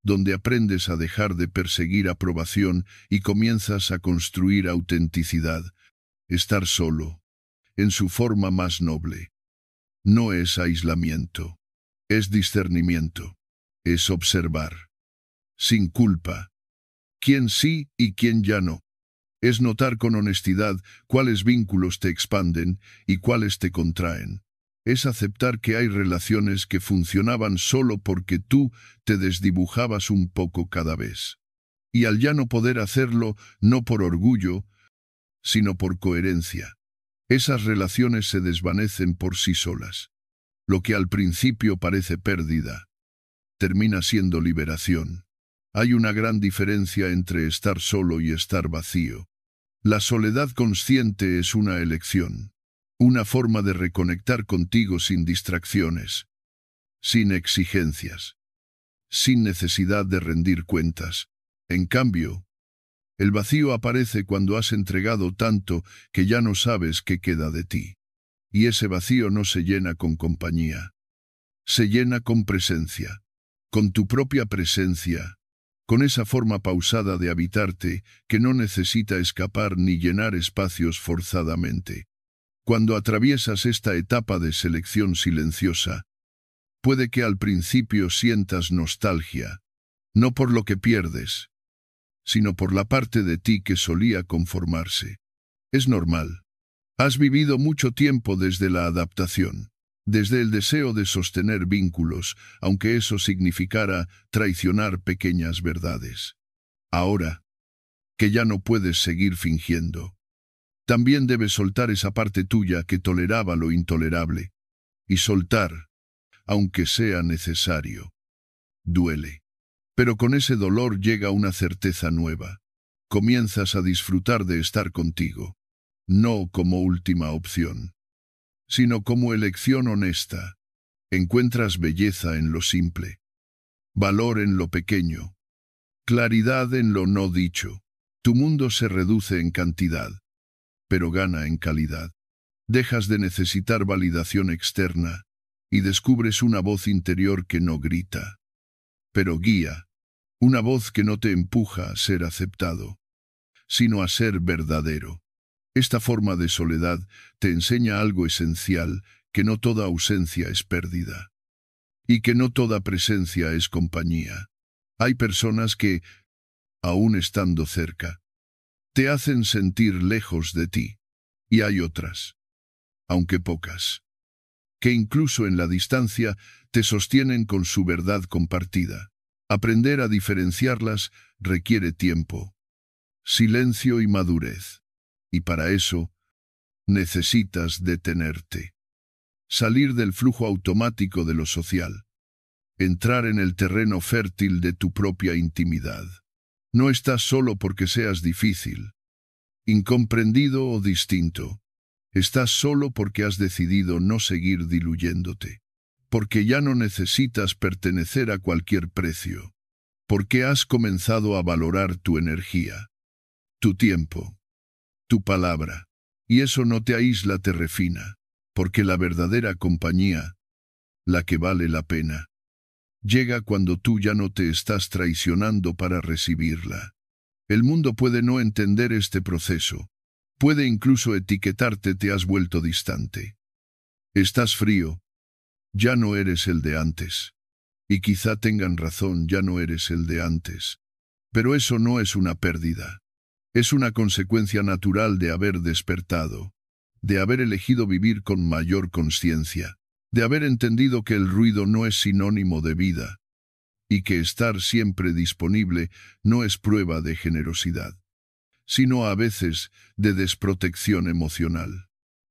donde aprendes a dejar de perseguir aprobación y comienzas a construir autenticidad. Estar solo, en su forma más noble, no es aislamiento, es discernimiento, es observar, sin culpa, quién sí y quién ya no. Es notar con honestidad cuáles vínculos te expanden y cuáles te contraen. Es aceptar que hay relaciones que funcionaban solo porque tú te desdibujabas un poco cada vez. Y al ya no poder hacerlo, no por orgullo, sino por coherencia, esas relaciones se desvanecen por sí solas. Lo que al principio parece pérdida, termina siendo liberación. Hay una gran diferencia entre estar solo y estar vacío. La soledad consciente es una elección, una forma de reconectar contigo sin distracciones, sin exigencias, sin necesidad de rendir cuentas. En cambio, el vacío aparece cuando has entregado tanto que ya no sabes qué queda de ti. Y ese vacío no se llena con compañía, se llena con presencia, con tu propia presencia, con esa forma pausada de habitarte que no necesita escapar ni llenar espacios forzadamente. Cuando atraviesas esta etapa de selección silenciosa, puede que al principio sientas nostalgia, no por lo que pierdes, sino por la parte de ti que solía conformarse. Es normal. Has vivido mucho tiempo desde la adaptación, desde el deseo de sostener vínculos, aunque eso significara traicionar pequeñas verdades. Ahora, que ya no puedes seguir fingiendo, también debes soltar esa parte tuya que toleraba lo intolerable. Y soltar, aunque sea necesario, duele. Pero con ese dolor llega una certeza nueva. Comienzas a disfrutar de estar contigo, no como última opción, sino como elección honesta. Encuentras belleza en lo simple, valor en lo pequeño, claridad en lo no dicho. Tu mundo se reduce en cantidad, pero gana en calidad. Dejas de necesitar validación externa y descubres una voz interior que no grita, pero guía. Una voz que no te empuja a ser aceptado, sino a ser verdadero. Esta forma de soledad te enseña algo esencial, que no toda ausencia es pérdida, y que no toda presencia es compañía. Hay personas que, aun estando cerca, te hacen sentir lejos de ti, y hay otras, aunque pocas, que incluso en la distancia te sostienen con su verdad compartida. Aprender a diferenciarlas requiere tiempo, silencio y madurez. Y para eso, necesitas detenerte. Salir del flujo automático de lo social. Entrar en el terreno fértil de tu propia intimidad. No estás solo porque seas difícil, incomprendido o distinto. Estás solo porque has decidido no seguir diluyéndote. porque ya no necesitas pertenecer a cualquier precio, porque has comenzado a valorar tu energía, tu tiempo, tu palabra, y eso no te aísla, te refina, porque la verdadera compañía, la que vale la pena, llega cuando tú ya no te estás traicionando para recibirla. El mundo puede no entender este proceso, puede incluso etiquetarte, te has vuelto distante. Estás frío, ya no eres el de antes. Y quizá tengan razón, ya no eres el de antes. Pero eso no es una pérdida. Es una consecuencia natural de haber despertado, de haber elegido vivir con mayor conciencia, de haber entendido que el ruido no es sinónimo de vida, y que estar siempre disponible no es prueba de generosidad, sino a veces de desprotección emocional.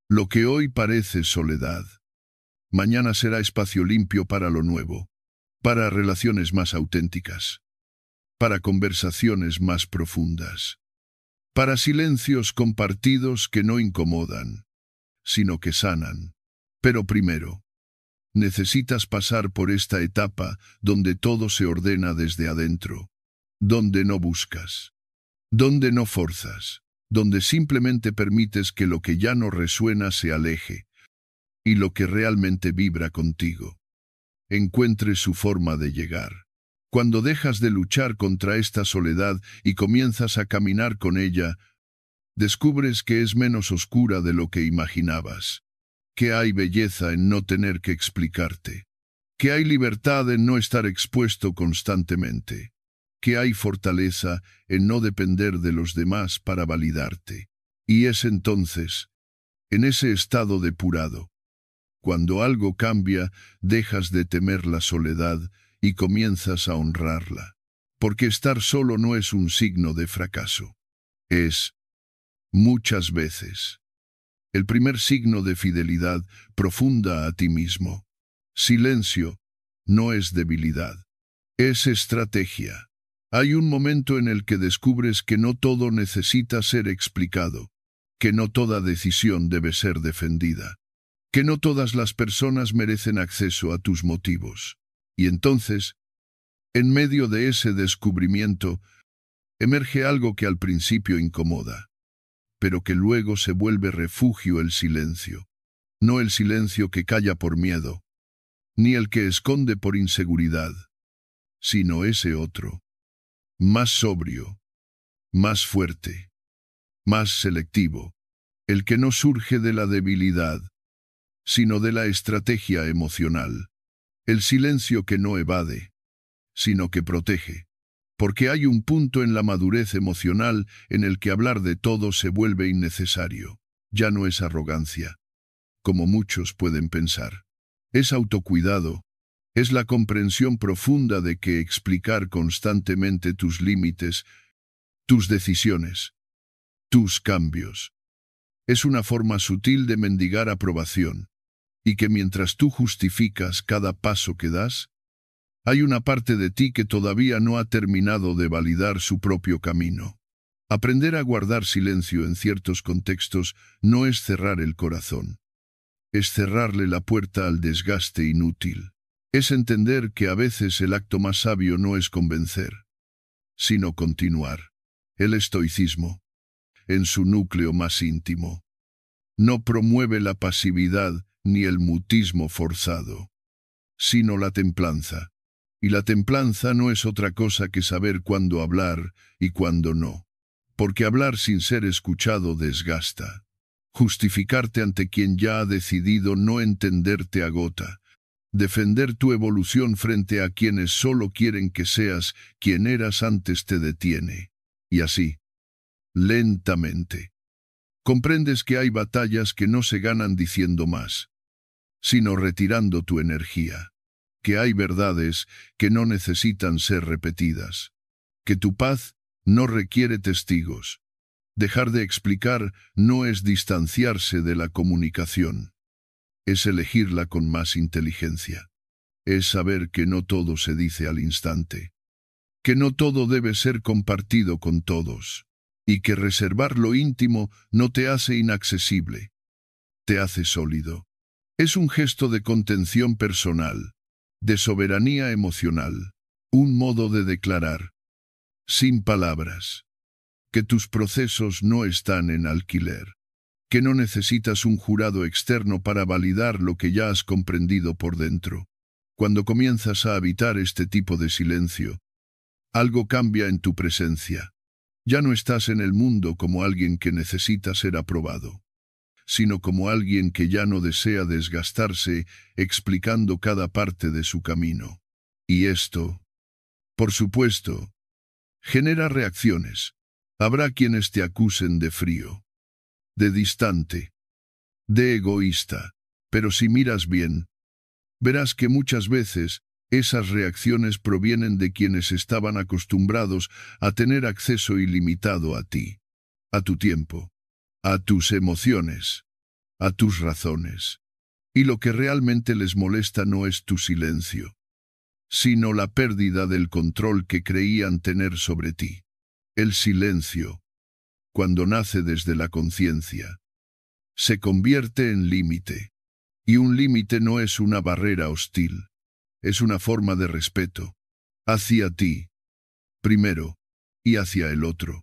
Lo que hoy parece soledad, mañana será espacio limpio para lo nuevo, para relaciones más auténticas, para conversaciones más profundas, para silencios compartidos que no incomodan, sino que sanan. Pero primero, necesitas pasar por esta etapa donde todo se ordena desde adentro, donde no buscas, donde no forzas, donde simplemente permites que lo que ya no resuena se aleje, y lo que realmente vibra contigo encuentre su forma de llegar. Cuando dejas de luchar contra esta soledad y comienzas a caminar con ella, descubres que es menos oscura de lo que imaginabas, que hay belleza en no tener que explicarte, que hay libertad en no estar expuesto constantemente, que hay fortaleza en no depender de los demás para validarte. Y es entonces, en ese estado depurado, cuando algo cambia, dejas de temer la soledad y comienzas a honrarla. Porque estar solo no es un signo de fracaso. Es, muchas veces, el primer signo de fidelidad profunda a ti mismo. Silencio no es debilidad, es estrategia. Hay un momento en el que descubres que no todo necesita ser explicado, que no toda decisión debe ser defendida, que no todas las personas merecen acceso a tus motivos. Y entonces, en medio de ese descubrimiento, emerge algo que al principio incomoda, pero que luego se vuelve refugio: el silencio. No el silencio que calla por miedo, ni el que esconde por inseguridad, sino ese otro, más sobrio, más fuerte, más selectivo, el que no surge de la debilidad, sino de la estrategia emocional. El silencio que no evade, sino que protege. Porque hay un punto en la madurez emocional en el que hablar de todo se vuelve innecesario. Ya no es arrogancia, como muchos pueden pensar. Es autocuidado, es la comprensión profunda de que explicar constantemente tus límites, tus decisiones, tus cambios, es una forma sutil de mendigar aprobación, y que mientras tú justificas cada paso que das, hay una parte de ti que todavía no ha terminado de validar su propio camino. Aprender a guardar silencio en ciertos contextos no es cerrar el corazón, es cerrarle la puerta al desgaste inútil. Es entender que a veces el acto más sabio no es convencer, sino continuar. El estoicismo, en su núcleo más íntimo, no promueve la pasividad ni el mutismo forzado, sino la templanza. Y la templanza no es otra cosa que saber cuándo hablar y cuándo no. Porque hablar sin ser escuchado desgasta. Justificarte ante quien ya ha decidido no entenderte agota. Defender tu evolución frente a quienes solo quieren que seas quien eras antes te detiene. Y así, lentamente, comprendes que hay batallas que no se ganan diciendo más, sino retirando tu energía. Que hay verdades que no necesitan ser repetidas, que tu paz no requiere testigos. Dejar de explicar no es distanciarse de la comunicación, es elegirla con más inteligencia, es saber que no todo se dice al instante, que no todo debe ser compartido con todos, y que reservar lo íntimo no te hace inaccesible, te hace sólido. Es un gesto de contención personal, de soberanía emocional, un modo de declarar, sin palabras, que tus procesos no están en alquiler, que no necesitas un jurado externo para validar lo que ya has comprendido por dentro. Cuando comienzas a habitar este tipo de silencio, algo cambia en tu presencia. Ya no estás en el mundo como alguien que necesita ser aprobado, sino como alguien que ya no desea desgastarse explicando cada parte de su camino. Y esto, por supuesto, genera reacciones. Habrá quienes te acusen de frío, de distante, de egoísta, pero si miras bien, verás que muchas veces esas reacciones provienen de quienes estaban acostumbrados a tener acceso ilimitado a ti, a tu tiempo, a tus emociones, a tus razones. Y lo que realmente les molesta no es tu silencio, sino la pérdida del control que creían tener sobre ti. El silencio, cuando nace desde la conciencia, se convierte en límite. Y un límite no es una barrera hostil, es una forma de respeto, hacia ti, primero, y hacia el otro.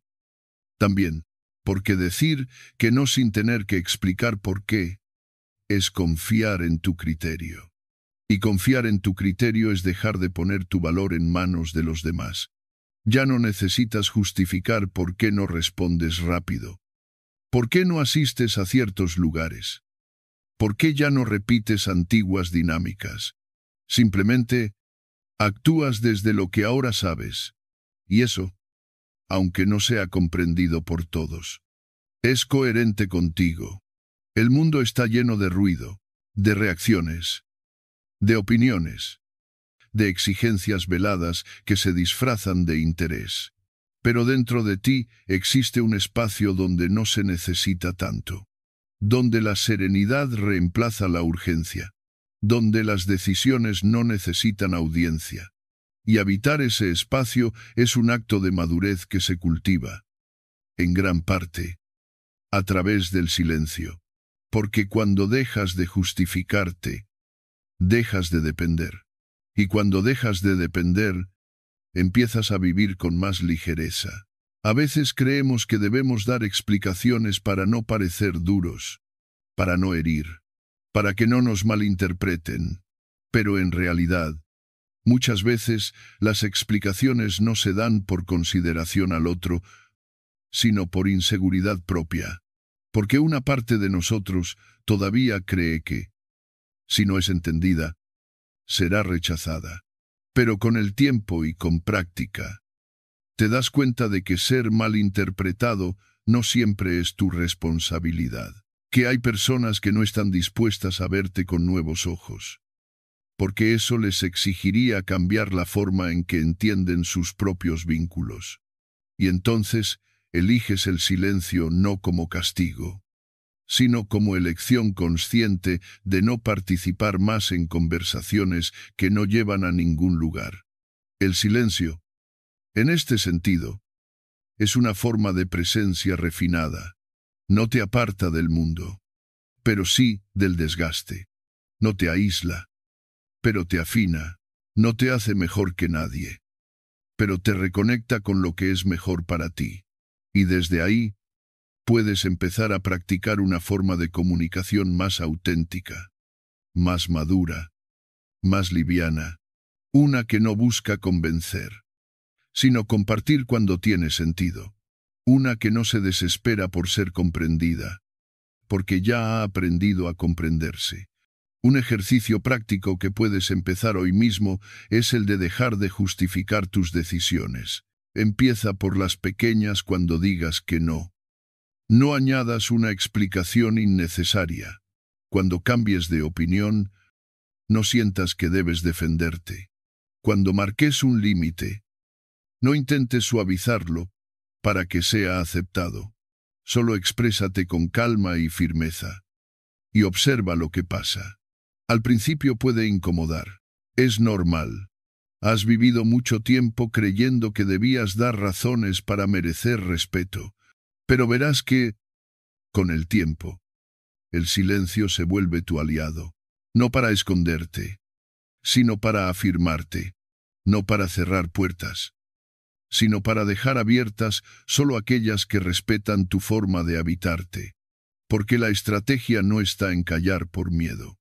También, porque decir que no sin tener que explicar por qué, es confiar en tu criterio. Y confiar en tu criterio es dejar de poner tu valor en manos de los demás. Ya no necesitas justificar por qué no respondes rápido. ¿Por qué no asistes a ciertos lugares? ¿Por qué ya no repites antiguas dinámicas? Simplemente, actúas desde lo que ahora sabes. Y eso, aunque no sea comprendido por todos, es coherente contigo. El mundo está lleno de ruido, de reacciones, de opiniones, de exigencias veladas que se disfrazan de interés. Pero dentro de ti existe un espacio donde no se necesita tanto, donde la serenidad reemplaza la urgencia, donde las decisiones no necesitan audiencia. Y habitar ese espacio es un acto de madurez que se cultiva, en gran parte, a través del silencio. Porque cuando dejas de justificarte, dejas de depender. Y cuando dejas de depender, empiezas a vivir con más ligereza. A veces creemos que debemos dar explicaciones para no parecer duros, para no herir, para que no nos malinterpreten. Pero en realidad, muchas veces las explicaciones no se dan por consideración al otro, sino por inseguridad propia. Porque una parte de nosotros todavía cree que, si no es entendida, será rechazada. Pero con el tiempo y con práctica, te das cuenta de que ser malinterpretado no siempre es tu responsabilidad. Que hay personas que no están dispuestas a verte con nuevos ojos, porque eso les exigiría cambiar la forma en que entienden sus propios vínculos. Y entonces eliges el silencio no como castigo, sino como elección consciente de no participar más en conversaciones que no llevan a ningún lugar. El silencio, en este sentido, es una forma de presencia refinada. No te aparta del mundo, pero sí del desgaste. No te aísla, pero te afina. No te hace mejor que nadie, pero te reconecta con lo que es mejor para ti. Y desde ahí, puedes empezar a practicar una forma de comunicación más auténtica, más madura, más liviana, una que no busca convencer, sino compartir cuando tiene sentido, una que no se desespera por ser comprendida, porque ya ha aprendido a comprenderse. Un ejercicio práctico que puedes empezar hoy mismo es el de dejar de justificar tus decisiones. Empieza por las pequeñas cuando digas que no. No añadas una explicación innecesaria. Cuando cambies de opinión, no sientas que debes defenderte. Cuando marques un límite, no intentes suavizarlo para que sea aceptado. Solo exprésate con calma y firmeza. Y observa lo que pasa. Al principio puede incomodar. Es normal. Has vivido mucho tiempo creyendo que debías dar razones para merecer respeto. Pero verás que, con el tiempo, el silencio se vuelve tu aliado. no para esconderte, sino para afirmarte, no para cerrar puertas, sino para dejar abiertas solo aquellas que respetan tu forma de habitarte. Porque la estrategia no está en callar por miedo.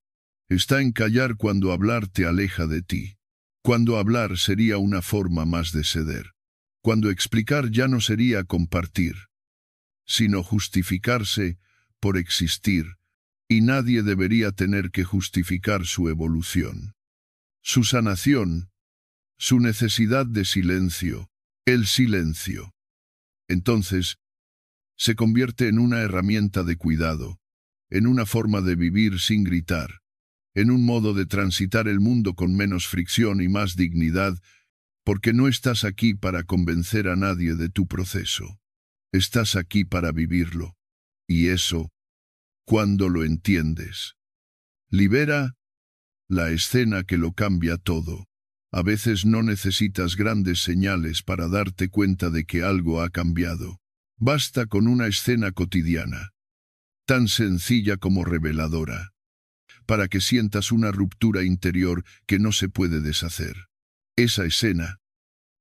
Está en callar cuando hablar te aleja de ti. Cuando hablar sería una forma más de ceder. Cuando explicar ya no sería compartir, sino justificarse por existir, y nadie debería tener que justificar su evolución, su sanación, su necesidad de silencio, el silencio. Entonces, se convierte en una herramienta de cuidado, en una forma de vivir sin gritar, en un modo de transitar el mundo con menos fricción y más dignidad, porque no estás aquí para convencer a nadie de tu proceso. Estás aquí para vivirlo. Y eso, cuando lo entiendes, libera la escena que lo cambia todo. A veces no necesitas grandes señales para darte cuenta de que algo ha cambiado. Basta con una escena cotidiana, tan sencilla como reveladora, para que sientas una ruptura interior que no se puede deshacer. Esa escena,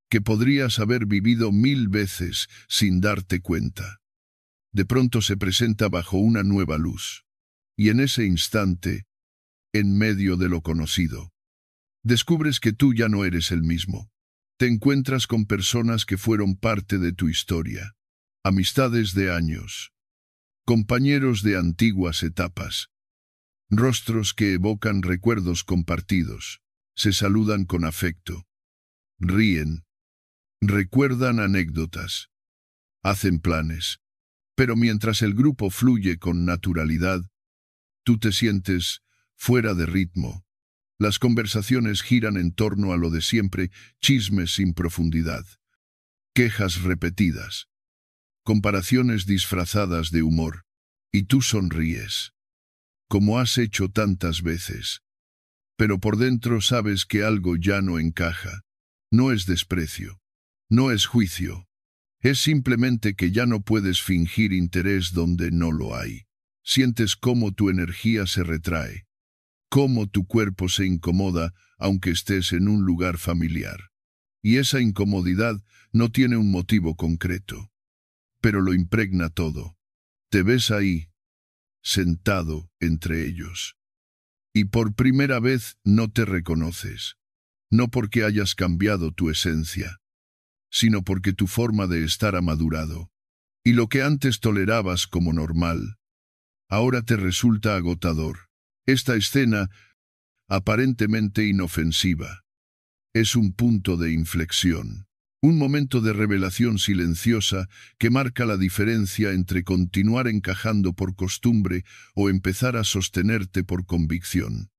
que podrías haber vivido 1000 veces sin darte cuenta, de pronto se presenta bajo una nueva luz. Y en ese instante, en medio de lo conocido, descubres que tú ya no eres el mismo. Te encuentras con personas que fueron parte de tu historia, amistades de años, compañeros de antiguas etapas, rostros que evocan recuerdos compartidos, se saludan con afecto, ríen, recuerdan anécdotas, hacen planes. Pero mientras el grupo fluye con naturalidad, tú te sientes fuera de ritmo. Las conversaciones giran en torno a lo de siempre, chismes sin profundidad, quejas repetidas, comparaciones disfrazadas de humor, y tú sonríes, como has hecho tantas veces. Pero por dentro sabes que algo ya no encaja. No es desprecio, no es juicio. Es simplemente que ya no puedes fingir interés donde no lo hay. Sientes cómo tu energía se retrae, cómo tu cuerpo se incomoda aunque estés en un lugar familiar. Y esa incomodidad no tiene un motivo concreto, pero lo impregna todo. Te ves ahí, sentado entre ellos. Y por primera vez no te reconoces, no porque hayas cambiado tu esencia, sino porque tu forma de estar ha madurado. Y lo que antes tolerabas como normal, ahora te resulta agotador. Esta escena, aparentemente inofensiva, es un punto de inflexión, un momento de revelación silenciosa que marca la diferencia entre continuar encajando por costumbre o empezar a sostenerte por convicción.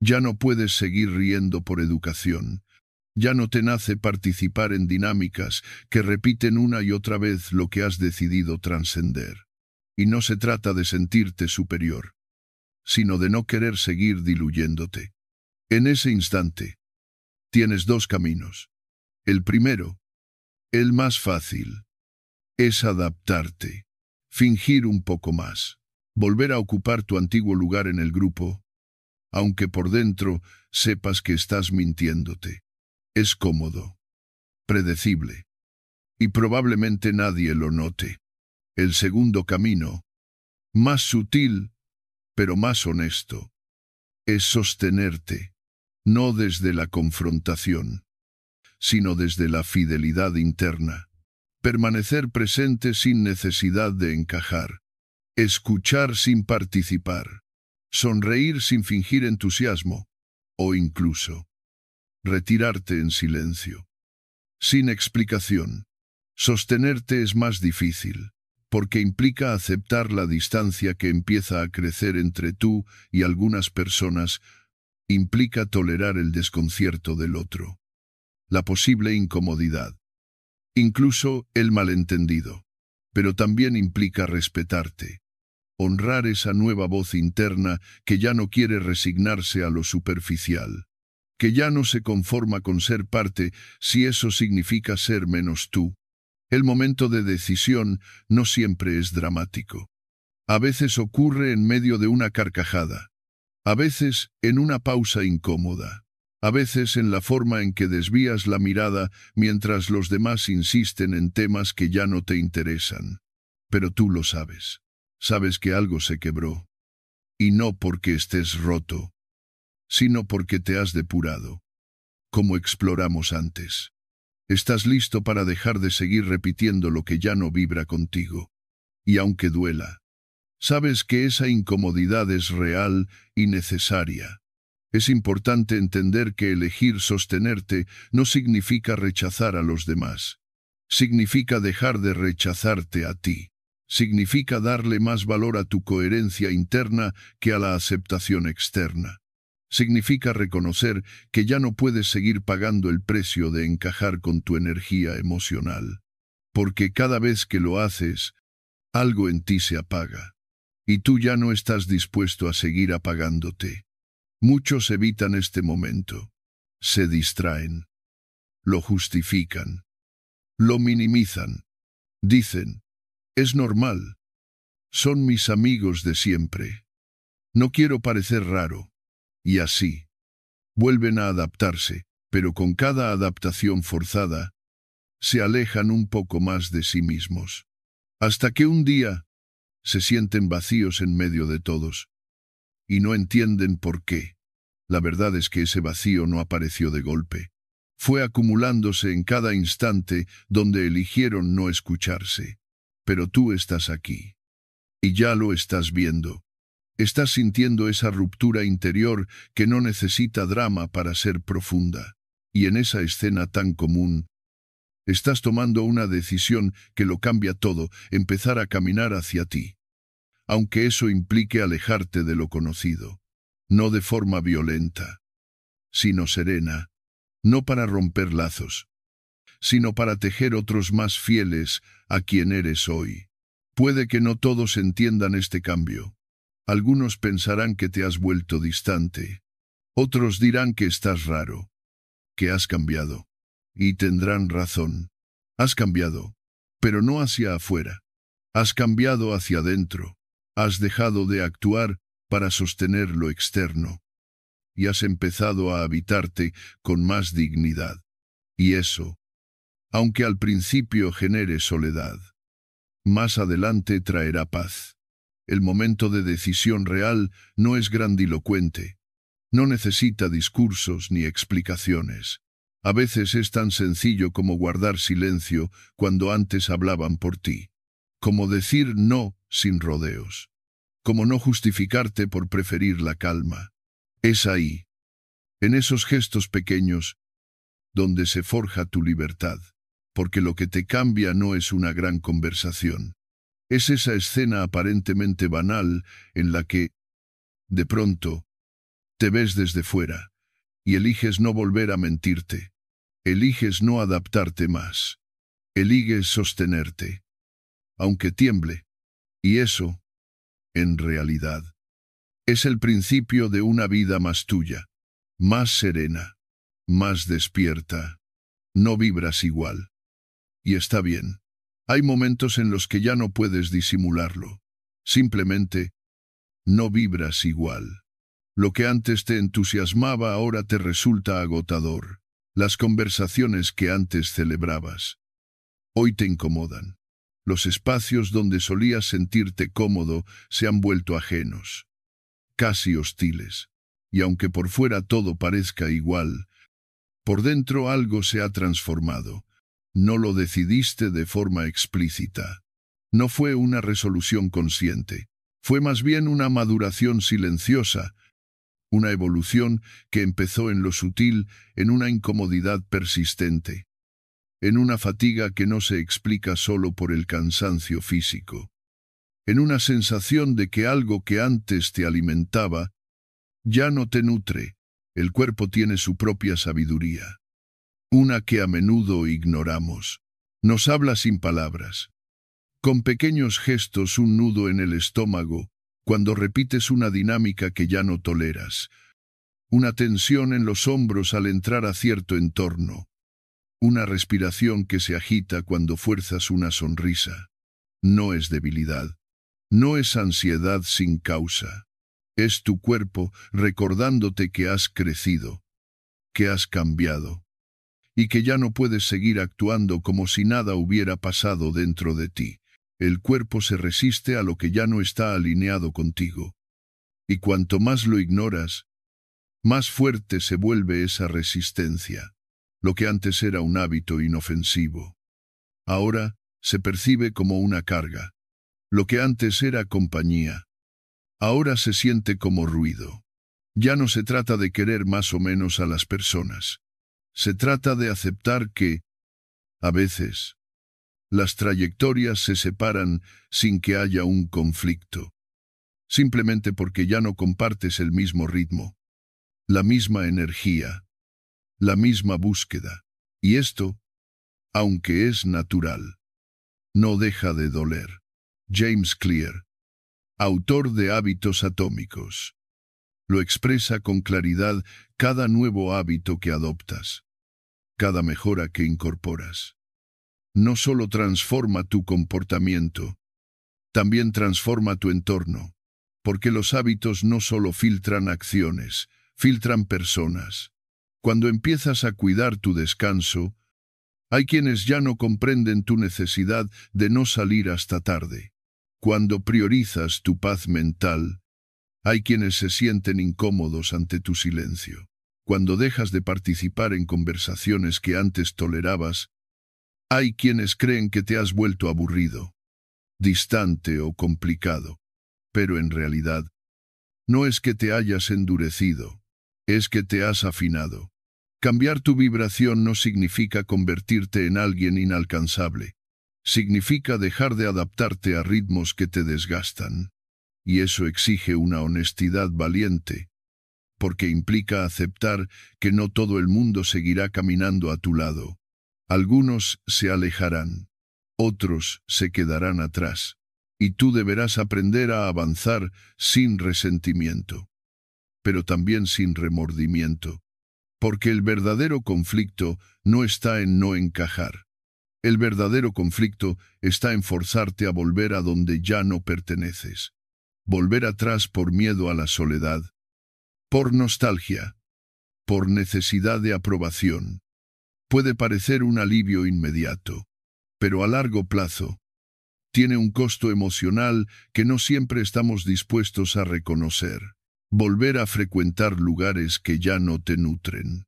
Ya no puedes seguir riendo por educación. Ya no te nace participar en dinámicas que repiten una y otra vez lo que has decidido trascender. Y no se trata de sentirte superior, sino de no querer seguir diluyéndote. En ese instante, tienes dos caminos. El primero, el más fácil, es adaptarte, fingir un poco más, volver a ocupar tu antiguo lugar en el grupo, aunque por dentro sepas que estás mintiéndote. Es cómodo, predecible, y probablemente nadie lo note. El segundo camino, más sutil, pero más honesto, es sostenerte, no desde la confrontación, sino desde la fidelidad interna. Permanecer presente sin necesidad de encajar, escuchar sin participar, sonreír sin fingir entusiasmo, o incluso retirarte en silencio, sin explicación. Sostenerte es más difícil, porque implica aceptar la distancia que empieza a crecer entre tú y algunas personas, implica tolerar el desconcierto del otro, la posible incomodidad, incluso el malentendido, pero también implica respetarte, honrar esa nueva voz interna que ya no quiere resignarse a lo superficial, que ya no se conforma con ser parte si eso significa ser menos tú. El momento de decisión no siempre es dramático. A veces ocurre en medio de una carcajada, A veces en una pausa incómoda. A veces en la forma en que desvías la mirada mientras los demás insisten en temas que ya no te interesan. Pero tú lo sabes. Sabes que algo se quebró. Y no porque estés roto, sino porque te has depurado. Como exploramos antes. Estás listo para dejar de seguir repitiendo lo que ya no vibra contigo. Y aunque duela, sabes que esa incomodidad es real y necesaria. Es importante entender que elegir sostenerte no significa rechazar a los demás. Significa dejar de rechazarte a ti. Significa darle más valor a tu coherencia interna que a la aceptación externa. Significa reconocer que ya no puedes seguir pagando el precio de encajar con tu energía emocional. Porque cada vez que lo haces, algo en ti se apaga. Y tú ya no estás dispuesto a seguir apagándote. Muchos evitan este momento. Se distraen. Lo justifican. Lo minimizan. Dicen, es normal. Son mis amigos de siempre. No quiero parecer raro. Y así. Vuelven a adaptarse, pero con cada adaptación forzada, se alejan un poco más de sí mismos. Hasta que un día, se sienten vacíos en medio de todos. Y no entienden por qué. La verdad es que ese vacío no apareció de golpe. Fue acumulándose en cada instante donde eligieron no escucharse. Pero tú estás aquí. Y ya lo estás viendo. Estás sintiendo esa ruptura interior que no necesita drama para ser profunda. Y en esa escena tan común, estás tomando una decisión que lo cambia todo, empezar a caminar hacia ti. Aunque eso implique alejarte de lo conocido. No de forma violenta, sino serena. No para romper lazos, sino para tejer otros más fieles a quien eres hoy. Puede que no todos entiendan este cambio. Algunos pensarán que te has vuelto distante. Otros dirán que estás raro, que has cambiado. Y tendrán razón. Has cambiado, pero no hacia afuera. Has cambiado hacia adentro. Has dejado de actuar para sostener lo externo. Y has empezado a habitarte con más dignidad. Y eso, aunque al principio genere soledad, más adelante traerá paz. El momento de decisión real no es grandilocuente. No necesita discursos ni explicaciones. A veces es tan sencillo como guardar silencio cuando antes hablaban por ti. Como decir no sin rodeos. Como no justificarte por preferir la calma. Es ahí, en esos gestos pequeños, donde se forja tu libertad. Porque lo que te cambia no es una gran conversación. Es esa escena aparentemente banal en la que, de pronto, te ves desde fuera y eliges no volver a mentirte. Eliges no adaptarte más. Eliges sostenerte, aunque tiemble. Y eso, en realidad, es el principio de una vida más tuya, más serena, más despierta. No vibras igual. Y está bien. Hay momentos en los que ya no puedes disimularlo. Simplemente, no vibras igual. Lo que antes te entusiasmaba ahora te resulta agotador. Las conversaciones que antes celebrabas, hoy te incomodan. Los espacios donde solías sentirte cómodo se han vuelto ajenos, casi hostiles. Y aunque por fuera todo parezca igual, por dentro algo se ha transformado. No lo decidiste de forma explícita. No fue una resolución consciente. Fue más bien una maduración silenciosa, una evolución que empezó en lo sutil, en una incomodidad persistente, en una fatiga que no se explica solo por el cansancio físico, en una sensación de que algo que antes te alimentaba ya no te nutre. El cuerpo tiene su propia sabiduría. Una que a menudo ignoramos. Nos habla sin palabras. Con pequeños gestos, un nudo en el estómago, cuando repites una dinámica que ya no toleras. Una tensión en los hombros al entrar a cierto entorno. Una respiración que se agita cuando fuerzas una sonrisa. No es debilidad. No es ansiedad sin causa. Es tu cuerpo recordándote que has crecido, que has cambiado, y que ya no puedes seguir actuando como si nada hubiera pasado dentro de ti. El cuerpo se resiste a lo que ya no está alineado contigo. Y cuanto más lo ignoras, más fuerte se vuelve esa resistencia. Lo que antes era un hábito inofensivo, ahora se percibe como una carga. Lo que antes era compañía, ahora se siente como ruido. Ya no se trata de querer más o menos a las personas. Se trata de aceptar que, a veces, las trayectorias se separan sin que haya un conflicto, simplemente porque ya no compartes el mismo ritmo, la misma energía, la misma búsqueda. Y esto, aunque es natural, no deja de doler. James Clear, autor de Hábitos Atómicos, lo expresa con claridad cada nuevo hábito que adoptas, cada mejora que incorporas. No solo transforma tu comportamiento, también transforma tu entorno, porque los hábitos no solo filtran acciones, filtran personas. Cuando empiezas a cuidar tu descanso, hay quienes ya no comprenden tu necesidad de no salir hasta tarde. Cuando priorizas tu paz mental, hay quienes se sienten incómodos ante tu silencio. Cuando dejas de participar en conversaciones que antes tolerabas, hay quienes creen que te has vuelto aburrido, distante o complicado. Pero en realidad, no es que te hayas endurecido, es que te has afinado. Cambiar tu vibración no significa convertirte en alguien inalcanzable. Significa dejar de adaptarte a ritmos que te desgastan. Y eso exige una honestidad valiente, porque implica aceptar que no todo el mundo seguirá caminando a tu lado. Algunos se alejarán, otros se quedarán atrás, y tú deberás aprender a avanzar sin resentimiento, pero también sin remordimiento, porque el verdadero conflicto no está en no encajar. El verdadero conflicto está en forzarte a volver a donde ya no perteneces. Volver atrás por miedo a la soledad, por nostalgia, por necesidad de aprobación. Puede parecer un alivio inmediato, pero a largo plazo tiene un costo emocional que no siempre estamos dispuestos a reconocer. Volver a frecuentar lugares que ya no te nutren.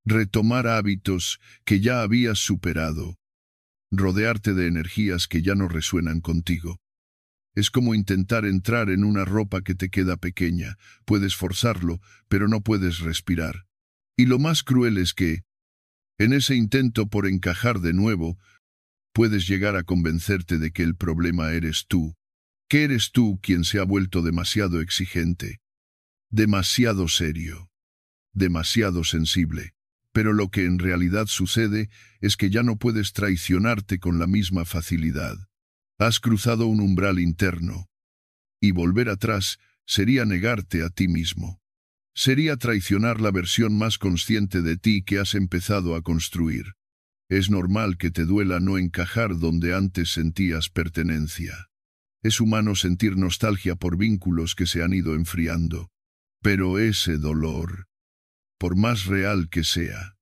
Retomar hábitos que ya habías superado. Rodearte de energías que ya no resuenan contigo. Es como intentar entrar en una ropa que te queda pequeña. Puedes forzarlo, pero no puedes respirar. Y lo más cruel es que, en ese intento por encajar de nuevo, puedes llegar a convencerte de que el problema eres tú. Que eres tú quien se ha vuelto demasiado exigente, demasiado serio, demasiado sensible. Pero lo que en realidad sucede es que ya no puedes traicionarte con la misma facilidad. Has cruzado un umbral interno, y volver atrás sería negarte a ti mismo. Sería traicionar la versión más consciente de ti que has empezado a construir. Es normal que te duela no encajar donde antes sentías pertenencia. Es humano sentir nostalgia por vínculos que se han ido enfriando. Pero ese dolor, por más real que sea,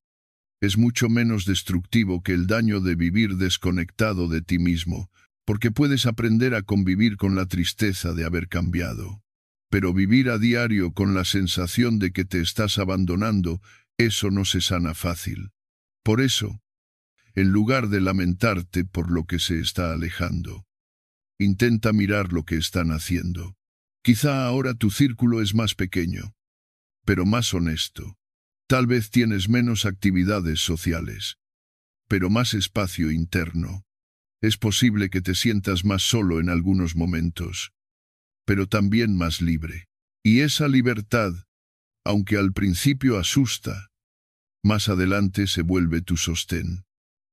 es mucho menos destructivo que el daño de vivir desconectado de ti mismo, porque puedes aprender a convivir con la tristeza de haber cambiado. Pero vivir a diario con la sensación de que te estás abandonando, eso no se sana fácil. Por eso, en lugar de lamentarte por lo que se está alejando, intenta mirar lo que están haciendo. Quizá ahora tu círculo es más pequeño, pero más honesto. Tal vez tienes menos actividades sociales, pero más espacio interno. Es posible que te sientas más solo en algunos momentos, pero también más libre. Y esa libertad, aunque al principio asusta, más adelante se vuelve tu sostén.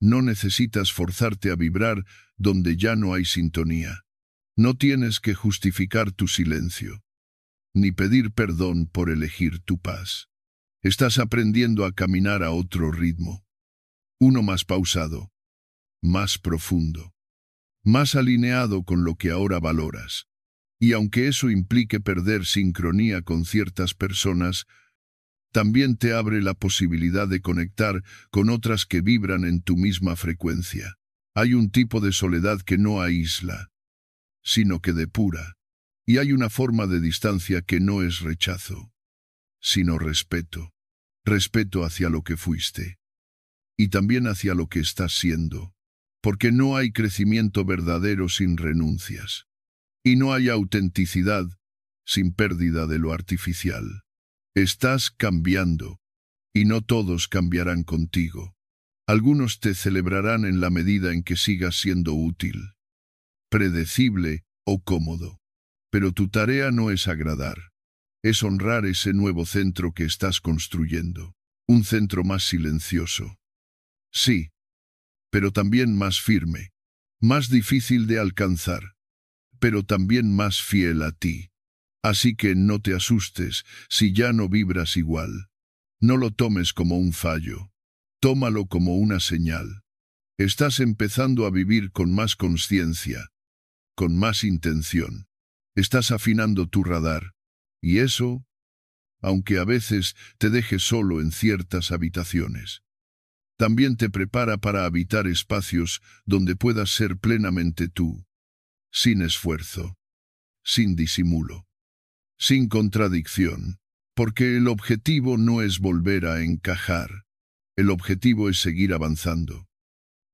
No necesitas forzarte a vibrar donde ya no hay sintonía. No tienes que justificar tu silencio, ni pedir perdón por elegir tu paz. Estás aprendiendo a caminar a otro ritmo, uno más pausado, más profundo, más alineado con lo que ahora valoras. Y aunque eso implique perder sincronía con ciertas personas, también te abre la posibilidad de conectar con otras que vibran en tu misma frecuencia. Hay un tipo de soledad que no aísla, sino que depura. Y hay una forma de distancia que no es rechazo, sino respeto. Respeto hacia lo que fuiste. Y también hacia lo que estás siendo. Porque no hay crecimiento verdadero sin renuncias. Y no hay autenticidad sin pérdida de lo artificial. Estás cambiando. Y no todos cambiarán contigo. Algunos te celebrarán en la medida en que sigas siendo útil, predecible o cómodo. Pero tu tarea no es agradar. Es honrar ese nuevo centro que estás construyendo. Un centro más silencioso. Sí, pero también más firme. Más difícil de alcanzar. Pero también más fiel a ti. Así que no te asustes si ya no vibras igual. No lo tomes como un fallo. Tómalo como una señal. Estás empezando a vivir con más conciencia, con más intención. Estás afinando tu radar. Y eso, aunque a veces te deje solo en ciertas habitaciones, también te prepara para habitar espacios donde puedas ser plenamente tú, sin esfuerzo, sin disimulo, sin contradicción, porque el objetivo no es volver a encajar, el objetivo es seguir avanzando.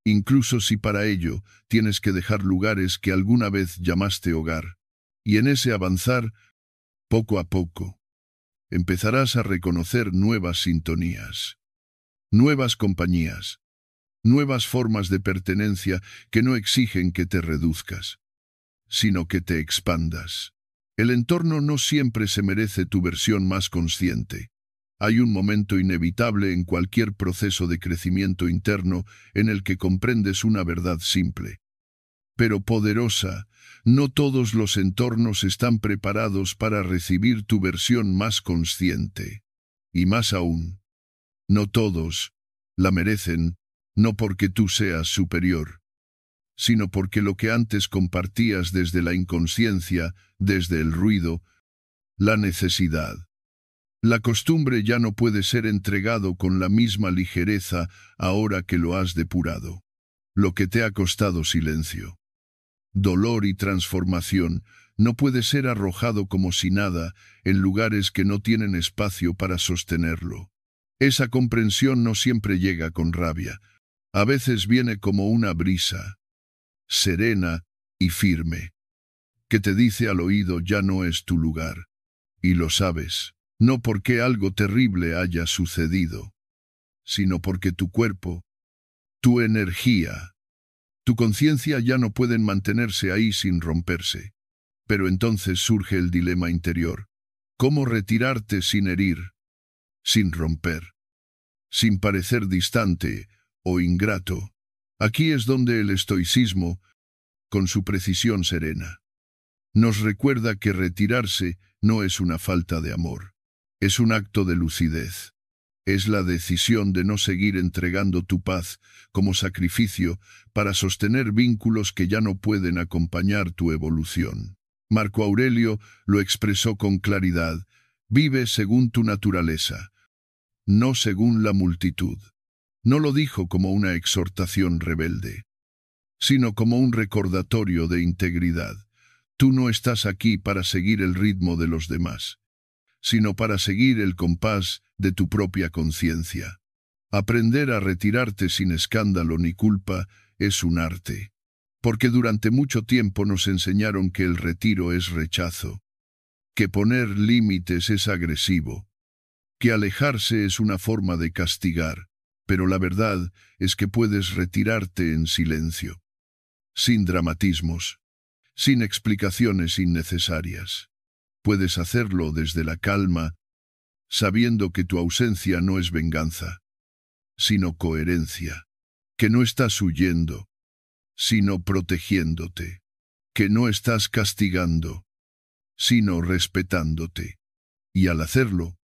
Incluso si para ello tienes que dejar lugares que alguna vez llamaste hogar, y en ese avanzar, poco a poco, empezarás a reconocer nuevas sintonías, nuevas compañías, nuevas formas de pertenencia que no exigen que te reduzcas, sino que te expandas. El entorno no siempre se merece tu versión más consciente. Hay un momento inevitable en cualquier proceso de crecimiento interno en el que comprendes una verdad simple, pero poderosa. No todos los entornos están preparados para recibir tu versión más consciente. Y más aún, no todos la merecen, no porque tú seas superior, sino porque lo que antes compartías desde la inconsciencia, desde el ruido, la necesidad, la costumbre ya no puede ser entregado con la misma ligereza ahora que lo has depurado. Lo que te ha costado silencio, dolor y transformación no puede ser arrojado como si nada en lugares que no tienen espacio para sostenerlo. Esa comprensión no siempre llega con rabia. A veces viene como una brisa, serena y firme, que te dice al oído ya no es tu lugar. Y lo sabes, no porque algo terrible haya sucedido, sino porque tu cuerpo, tu energía, tu conciencia ya no pueden mantenerse ahí sin romperse. Pero entonces surge el dilema interior. ¿Cómo retirarte sin herir, sin romper, sin parecer distante o ingrato? Aquí es donde el estoicismo, con su precisión serena, nos recuerda que retirarse no es una falta de amor. Es un acto de lucidez. Es la decisión de no seguir entregando tu paz como sacrificio para sostener vínculos que ya no pueden acompañar tu evolución. Marco Aurelio lo expresó con claridad: vive según tu naturaleza, no según la multitud. No lo dijo como una exhortación rebelde, sino como un recordatorio de integridad. Tú no estás aquí para seguir el ritmo de los demás, sino para seguir el compás de tu propia conciencia. Aprender a retirarte sin escándalo ni culpa es un arte, porque durante mucho tiempo nos enseñaron que el retiro es rechazo, que poner límites es agresivo, que alejarse es una forma de castigar, pero la verdad es que puedes retirarte en silencio, sin dramatismos, sin explicaciones innecesarias. Puedes hacerlo desde la calma, sabiendo que tu ausencia no es venganza, sino coherencia, que no estás huyendo, sino protegiéndote, que no estás castigando, sino respetándote. Y al hacerlo,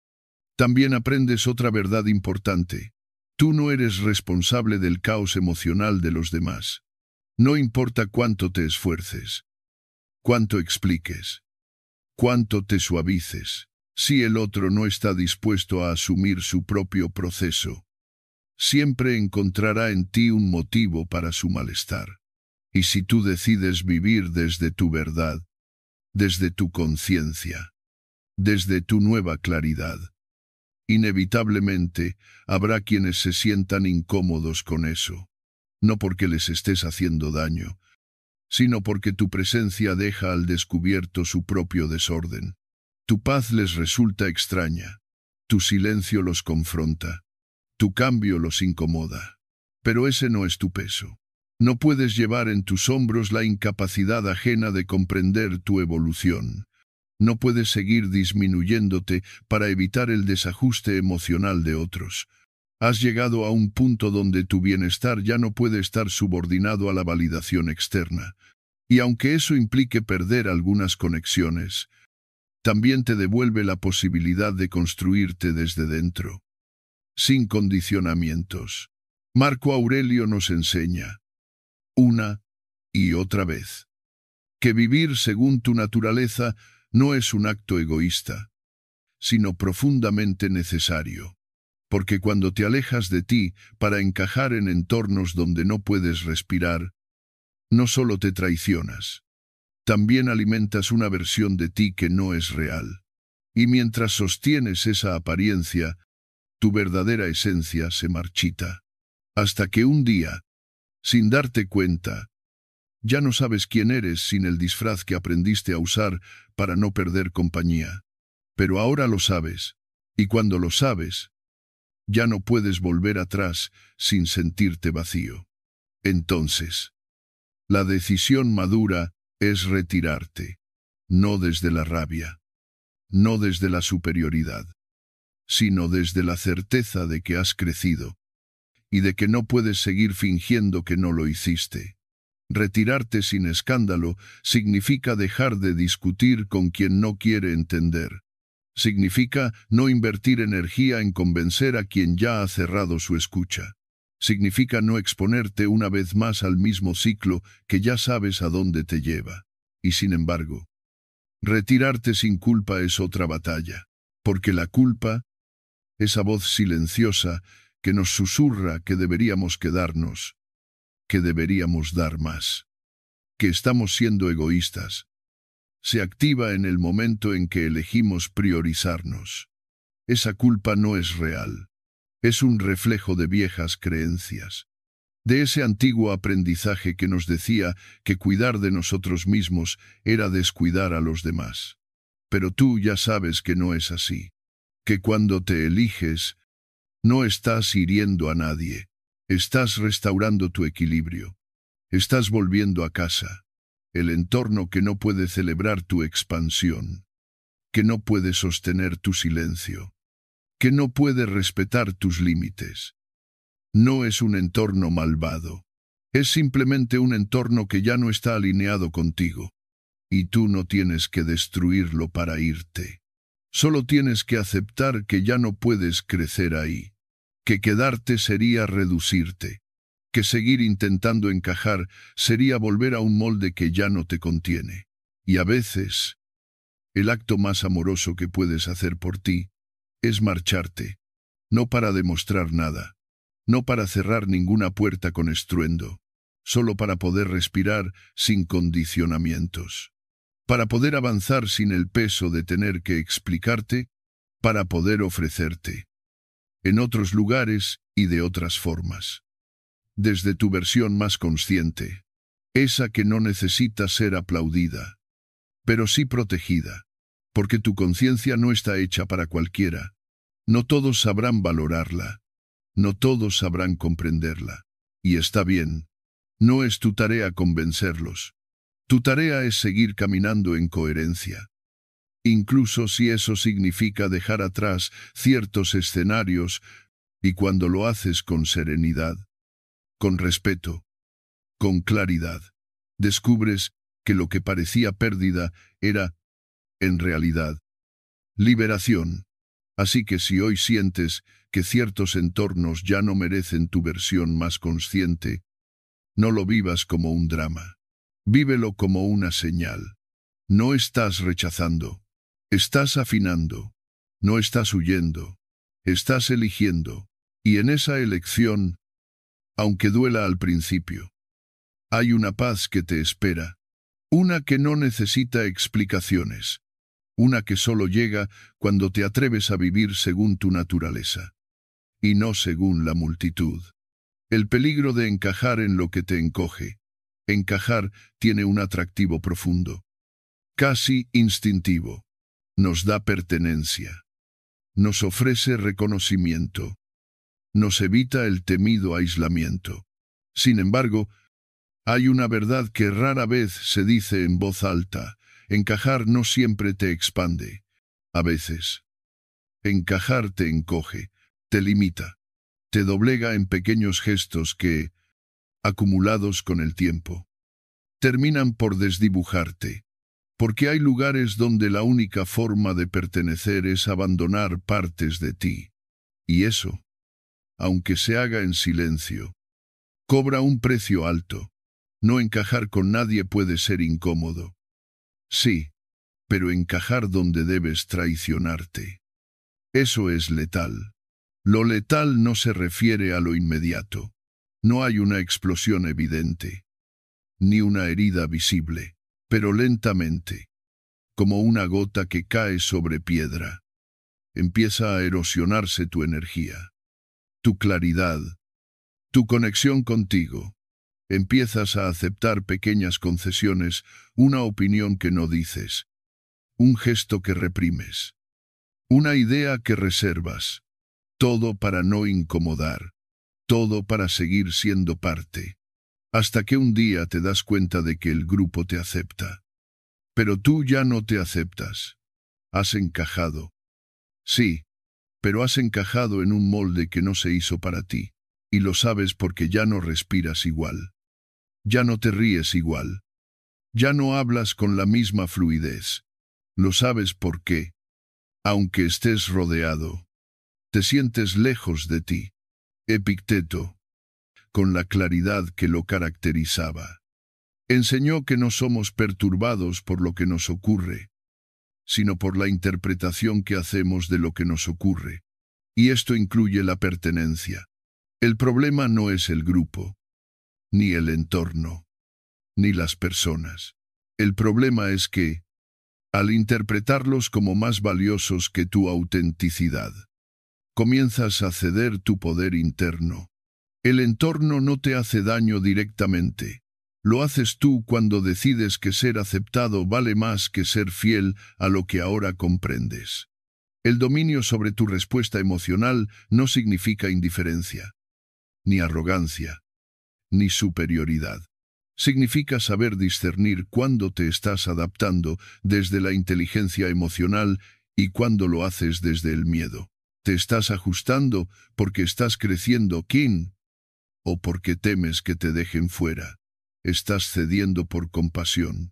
también aprendes otra verdad importante. Tú no eres responsable del caos emocional de los demás. No importa cuánto te esfuerces, cuánto expliques, cuánto te suavices. Si el otro no está dispuesto a asumir su propio proceso, siempre encontrará en ti un motivo para su malestar. Y si tú decides vivir desde tu verdad, desde tu conciencia, desde tu nueva claridad, inevitablemente habrá quienes se sientan incómodos con eso, no porque les estés haciendo daño, sino porque tu presencia deja al descubierto su propio desorden. Tu paz les resulta extraña, tu silencio los confronta, tu cambio los incomoda. Pero ese no es tu peso. No puedes llevar en tus hombros la incapacidad ajena de comprender tu evolución. No puedes seguir disminuyéndote para evitar el desajuste emocional de otros. Has llegado a un punto donde tu bienestar ya no puede estar subordinado a la validación externa. Y aunque eso implique perder algunas conexiones, también te devuelve la posibilidad de construirte desde dentro, sin condicionamientos. Marco Aurelio nos enseña, una y otra vez, que vivir según tu naturaleza no es un acto egoísta, sino profundamente necesario, porque cuando te alejas de ti para encajar en entornos donde no puedes respirar, no solo te traicionas, también alimentas una versión de ti que no es real. Y mientras sostienes esa apariencia, tu verdadera esencia se marchita, hasta que un día, sin darte cuenta, ya no sabes quién eres sin el disfraz que aprendiste a usar para no perder compañía. Pero ahora lo sabes, y cuando lo sabes, ya no puedes volver atrás sin sentirte vacío. Entonces, la decisión madura es retirarte, no desde la rabia, no desde la superioridad, sino desde la certeza de que has crecido y de que no puedes seguir fingiendo que no lo hiciste. Retirarte sin escándalo significa dejar de discutir con quien no quiere entender. Significa no invertir energía en convencer a quien ya ha cerrado su escucha. Significa no exponerte una vez más al mismo ciclo que ya sabes a dónde te lleva. Y sin embargo, retirarte sin culpa es otra batalla, porque la culpa, esa voz silenciosa que nos susurra que deberíamos quedarnos, que deberíamos dar más, que estamos siendo egoístas, se activa en el momento en que elegimos priorizarnos. Esa culpa no es real, es un reflejo de viejas creencias, de ese antiguo aprendizaje que nos decía que cuidar de nosotros mismos era descuidar a los demás. Pero tú ya sabes que no es así, que cuando te eliges, no estás hiriendo a nadie, estás restaurando tu equilibrio, estás volviendo a casa, el entorno que no puede celebrar tu expansión, que no puede sostener tu silencio, que no puede respetar tus límites. No es un entorno malvado, es simplemente un entorno que ya no está alineado contigo, y tú no tienes que destruirlo para irte. Solo tienes que aceptar que ya no puedes crecer ahí, que quedarte sería reducirte, que seguir intentando encajar sería volver a un molde que ya no te contiene. Y a veces, el acto más amoroso que puedes hacer por ti es marcharte, no para demostrar nada, no para cerrar ninguna puerta con estruendo, solo para poder respirar sin condicionamientos, para poder avanzar sin el peso de tener que explicarte, para poder ofrecerte, en otros lugares y de otras formas, desde tu versión más consciente, esa que no necesita ser aplaudida, pero sí protegida, porque tu conciencia no está hecha para cualquiera. No todos sabrán valorarla, no todos sabrán comprenderla, y está bien, no es tu tarea convencerlos. Tu tarea es seguir caminando en coherencia, incluso si eso significa dejar atrás ciertos escenarios, y cuando lo haces con serenidad, con respeto, con claridad, descubres que lo que parecía pérdida era, en realidad, liberación. Así que si hoy sientes que ciertos entornos ya no merecen tu versión más consciente, no lo vivas como un drama. Vívelo como una señal. No estás rechazando, Estás afinando. No estás huyendo. Estás eligiendo. Y en esa elección, aunque duela al principio, hay una paz que te espera. Una que no necesita explicaciones. Una que solo llega cuando te atreves a vivir según tu naturaleza, y no según la multitud. El peligro de encajar en lo que te encoge. Encajar tiene un atractivo profundo, casi instintivo. Nos da pertenencia. Nos ofrece reconocimiento. Nos evita el temido aislamiento. Sin embargo, hay una verdad que rara vez se dice en voz alta. Encajar no siempre te expande. A veces, encajar te encoge, te limita, te doblega en pequeños gestos que, acumulados con el tiempo, terminan por desdibujarte. Porque hay lugares donde la única forma de pertenecer es abandonar partes de ti. Y eso, aunque se haga en silencio, cobra un precio alto. No encajar con nadie puede ser incómodo. Sí, pero encajar donde debes traicionarte. Eso es letal. Lo letal no se refiere a lo inmediato. No hay una explosión evidente, ni una herida visible, pero lentamente, como una gota que cae sobre piedra, empieza a erosionarse tu energía, tu claridad, tu conexión contigo. Empiezas a aceptar pequeñas concesiones, una opinión que no dices, un gesto que reprimes, una idea que reservas, todo para no incomodar, todo para seguir siendo parte, hasta que un día te das cuenta de que el grupo te acepta. Pero tú ya no te aceptas. Has encajado. Sí, pero has encajado en un molde que no se hizo para ti, y lo sabes porque ya no respiras igual. Ya no te ríes igual. Ya no hablas con la misma fluidez. Lo sabes por qué. Aunque estés rodeado, te sientes lejos de ti. Epicteto, con la claridad que lo caracterizaba, enseñó que no somos perturbados por lo que nos ocurre, sino por la interpretación que hacemos de lo que nos ocurre. Y esto incluye la pertenencia. El problema no es el grupo, ni el entorno, ni las personas. El problema es que, al interpretarlos como más valiosos que tu autenticidad, comienzas a ceder tu poder interno. El entorno no te hace daño directamente. Lo haces tú cuando decides que ser aceptado vale más que ser fiel a lo que ahora comprendes. El dominio sobre tu respuesta emocional no significa indiferencia, ni arrogancia, ni superioridad. Significa saber discernir cuándo te estás adaptando desde la inteligencia emocional y cuándo lo haces desde el miedo. Te estás ajustando porque estás creciendo, Kin, o porque temes que te dejen fuera. Estás cediendo por compasión,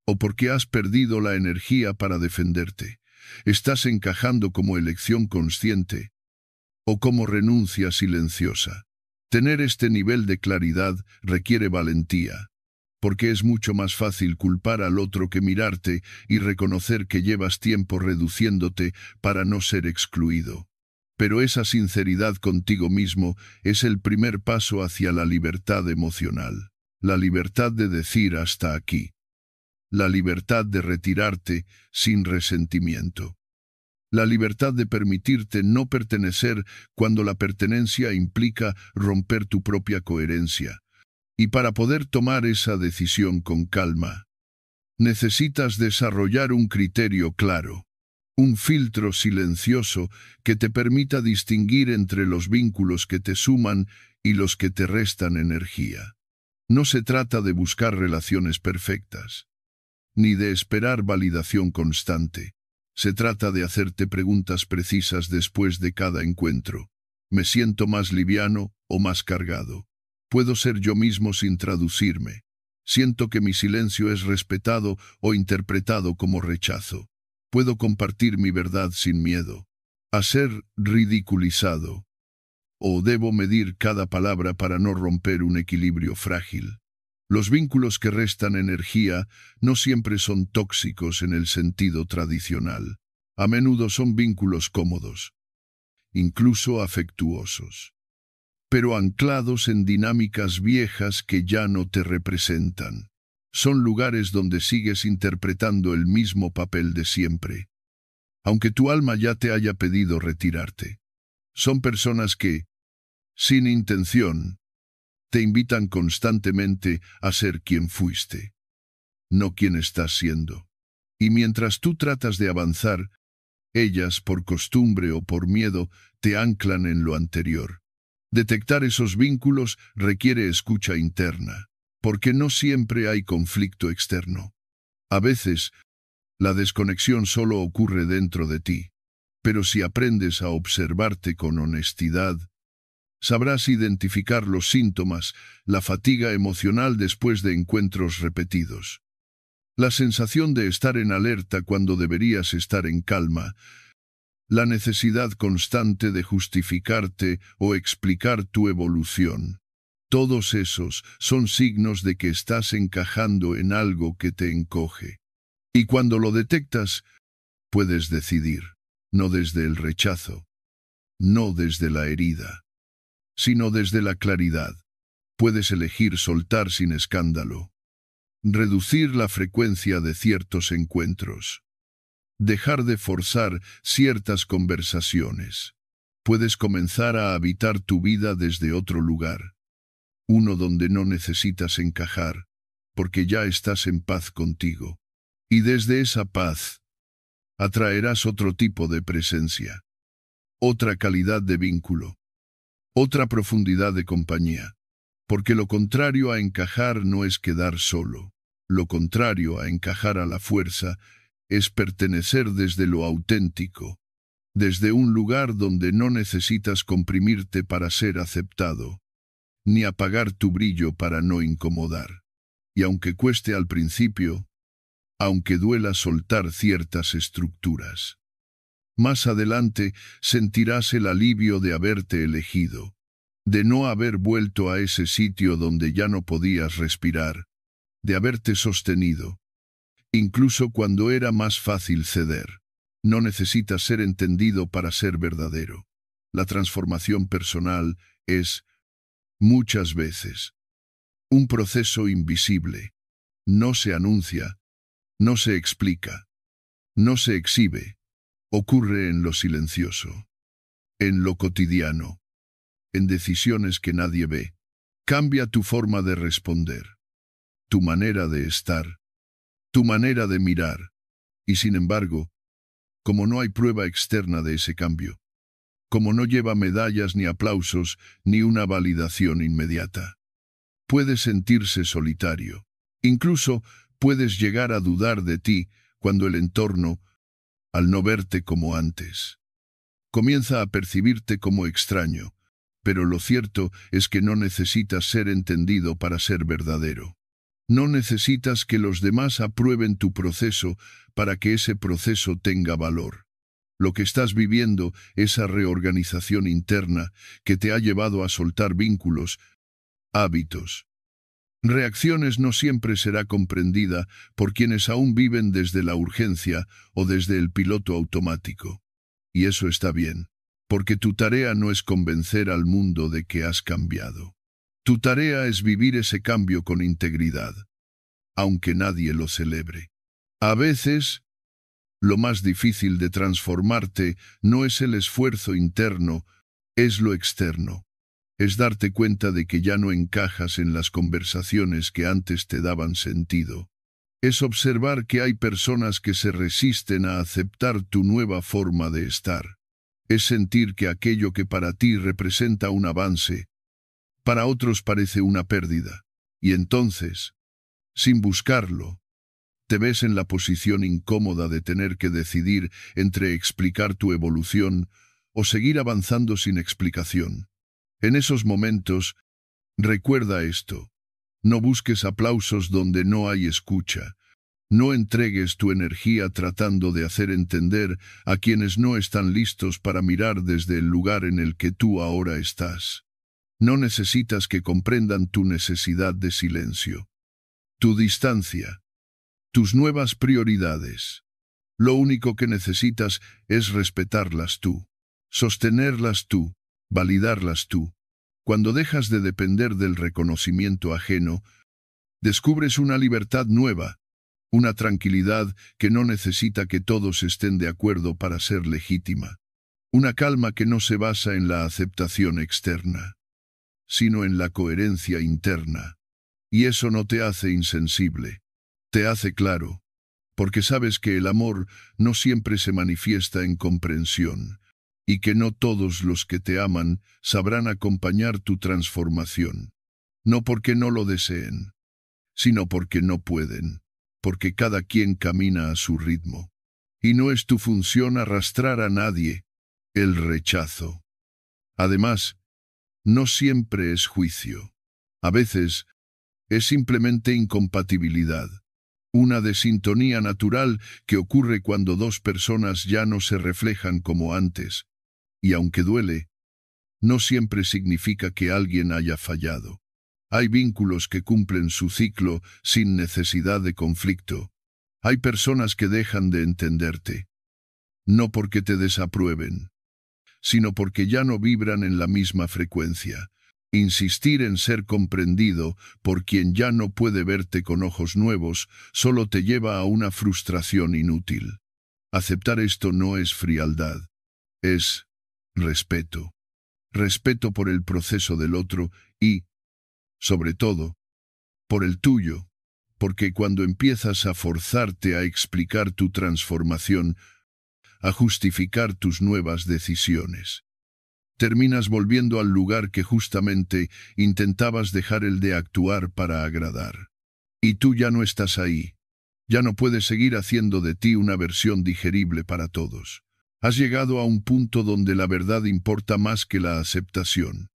o porque has perdido la energía para defenderte. Estás encajando como elección consciente, o como renuncia silenciosa. Tener este nivel de claridad requiere valentía, porque es mucho más fácil culpar al otro que mirarte y reconocer que llevas tiempo reduciéndote para no ser excluido. Pero esa sinceridad contigo mismo es el primer paso hacia la libertad emocional. La libertad de decir hasta aquí. La libertad de retirarte sin resentimiento. La libertad de permitirte no pertenecer cuando la pertenencia implica romper tu propia coherencia. Y para poder tomar esa decisión con calma, necesitas desarrollar un criterio claro, un filtro silencioso que te permita distinguir entre los vínculos que te suman y los que te restan energía. No se trata de buscar relaciones perfectas, ni de esperar validación constante. Se trata de hacerte preguntas precisas después de cada encuentro. ¿Me siento más liviano o más cargado? ¿Puedo ser yo mismo sin traducirme? ¿Siento que mi silencio es respetado o interpretado como rechazo? ¿Puedo compartir mi verdad sin miedo a ser ridiculizado? ¿O debo medir cada palabra para no romper un equilibrio frágil? Los vínculos que restan energía no siempre son tóxicos en el sentido tradicional. A menudo son vínculos cómodos, incluso afectuosos, pero anclados en dinámicas viejas que ya no te representan. Son lugares donde sigues interpretando el mismo papel de siempre, aunque tu alma ya te haya pedido retirarte. Son personas que, sin intención, te invitan constantemente a ser quien fuiste, no quien estás siendo. Y mientras tú tratas de avanzar, ellas, por costumbre o por miedo, te anclan en lo anterior. Detectar esos vínculos requiere escucha interna, porque no siempre hay conflicto externo. A veces, la desconexión solo ocurre dentro de ti, pero si aprendes a observarte con honestidad, sabrás identificar los síntomas, la fatiga emocional después de encuentros repetidos, la sensación de estar en alerta cuando deberías estar en calma, la necesidad constante de justificarte o explicar tu evolución. Todos esos son signos de que estás encajando en algo que te encoge. Y cuando lo detectas, puedes decidir, no desde el rechazo, no desde la herida, sino desde la claridad. Puedes elegir soltar sin escándalo, reducir la frecuencia de ciertos encuentros, dejar de forzar ciertas conversaciones. Puedes comenzar a habitar tu vida desde otro lugar, uno donde no necesitas encajar, porque ya estás en paz contigo. Y desde esa paz, atraerás otro tipo de presencia, otra calidad de vínculo, otra profundidad de compañía. Porque lo contrario a encajar no es quedar solo. Lo contrario a encajar a la fuerza es pertenecer desde lo auténtico, desde un lugar donde no necesitas comprimirte para ser aceptado, ni apagar tu brillo para no incomodar. Y aunque cueste al principio, aunque duela soltar ciertas estructuras, más adelante sentirás el alivio de haberte elegido, de no haber vuelto a ese sitio donde ya no podías respirar, de haberte sostenido, incluso cuando era más fácil ceder. No necesitas ser entendido para ser verdadero. La transformación personal es, muchas veces, un proceso invisible. No se anuncia, no se explica, no se exhibe. Ocurre en lo silencioso, en lo cotidiano, en decisiones que nadie ve. Cambia tu forma de responder, tu manera de estar, tu manera de mirar. Y sin embargo, como no hay prueba externa de ese cambio, como no lleva medallas ni aplausos ni una validación inmediata, puede sentirse solitario. Incluso puedes llegar a dudar de ti cuando el entorno, al no verte como antes, comienza a percibirte como extraño. Pero lo cierto es que no necesitas ser entendido para ser verdadero. No necesitas que los demás aprueben tu proceso para que ese proceso tenga valor. Lo que estás viviendo, esa reorganización interna que te ha llevado a soltar vínculos, hábitos, reacciones, no siempre será comprendida por quienes aún viven desde la urgencia o desde el piloto automático. Y eso está bien, porque tu tarea no es convencer al mundo de que has cambiado. Tu tarea es vivir ese cambio con integridad, aunque nadie lo celebre. A veces, lo más difícil de transformarte no es el esfuerzo interno, es lo externo. Es darte cuenta de que ya no encajas en las conversaciones que antes te daban sentido. Es observar que hay personas que se resisten a aceptar tu nueva forma de estar. Es sentir que aquello que para ti representa un avance, para otros parece una pérdida. Y entonces, sin buscarlo, te ves en la posición incómoda de tener que decidir entre explicar tu evolución o seguir avanzando sin explicación. En esos momentos, recuerda esto. No busques aplausos donde no hay escucha. No entregues tu energía tratando de hacer entender a quienes no están listos para mirar desde el lugar en el que tú ahora estás. No necesitas que comprendan tu necesidad de silencio. tu distancia, tus nuevas prioridades. Lo único que necesitas es respetarlas tú, sostenerlas tú, validarlas tú. Cuando dejas de depender del reconocimiento ajeno, descubres una libertad nueva, una tranquilidad que no necesita que todos estén de acuerdo para ser legítima. Una calma que no se basa en la aceptación externa, sino en la coherencia interna. Y eso no te hace insensible, te hace claro, porque sabes que el amor no siempre se manifiesta en comprensión, y que no todos los que te aman sabrán acompañar tu transformación. No porque no lo deseen, sino porque no pueden, porque cada quien camina a su ritmo. Y no es tu función arrastrar a nadie el rechazo. Además, no siempre es juicio. A veces, es simplemente incompatibilidad. Una desintonía natural que ocurre cuando dos personas ya no se reflejan como antes. Y aunque duele, no siempre significa que alguien haya fallado. Hay vínculos que cumplen su ciclo sin necesidad de conflicto. Hay personas que dejan de entenderte, no porque te desaprueben, sino porque ya no vibran en la misma frecuencia. Insistir en ser comprendido por quien ya no puede verte con ojos nuevos solo te lleva a una frustración inútil. Aceptar esto no es frialdad, es respeto. Respeto por el proceso del otro y, sobre todo, por el tuyo, porque cuando empiezas a forzarte a explicar tu transformación, a justificar tus nuevas decisiones, terminas volviendo al lugar que justamente intentabas dejar, el de actuar para agradar. Y tú ya no estás ahí. Ya no puedes seguir haciendo de ti una versión digerible para todos. Has llegado a un punto donde la verdad importa más que la aceptación,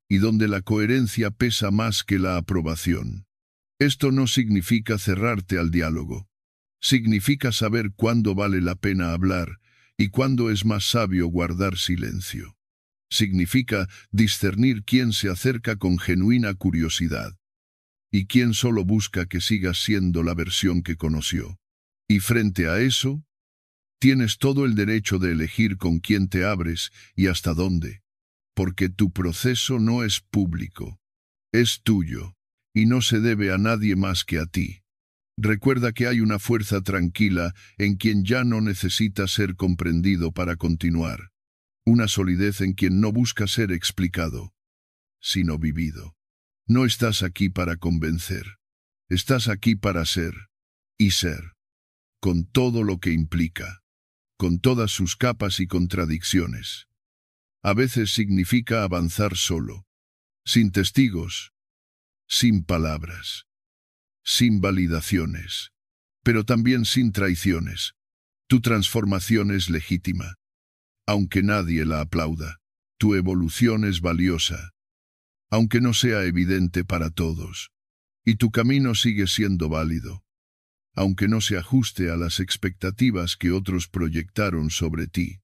y donde la coherencia pesa más que la aprobación. Esto no significa cerrarte al diálogo. Significa saber cuándo vale la pena hablar y cuándo es más sabio guardar silencio. Significa discernir quién se acerca con genuina curiosidad y quién solo busca que sigas siendo la versión que conoció. Y frente a eso, tienes todo el derecho de elegir con quién te abres y hasta dónde, porque tu proceso no es público, es tuyo, y no se debe a nadie más que a ti. Recuerda que hay una fuerza tranquila en quien ya no necesita ser comprendido para continuar. Una solidez en quien no busca ser explicado, sino vivido. No estás aquí para convencer. Estás aquí para ser, y ser, con todo lo que implica, con todas sus capas y contradicciones. A veces significa avanzar solo, sin testigos, sin palabras, sin validaciones, pero también sin traiciones. Tu transformación es legítima. Aunque nadie la aplauda, tu evolución es valiosa, aunque no sea evidente para todos, y tu camino sigue siendo válido, aunque no se ajuste a las expectativas que otros proyectaron sobre ti.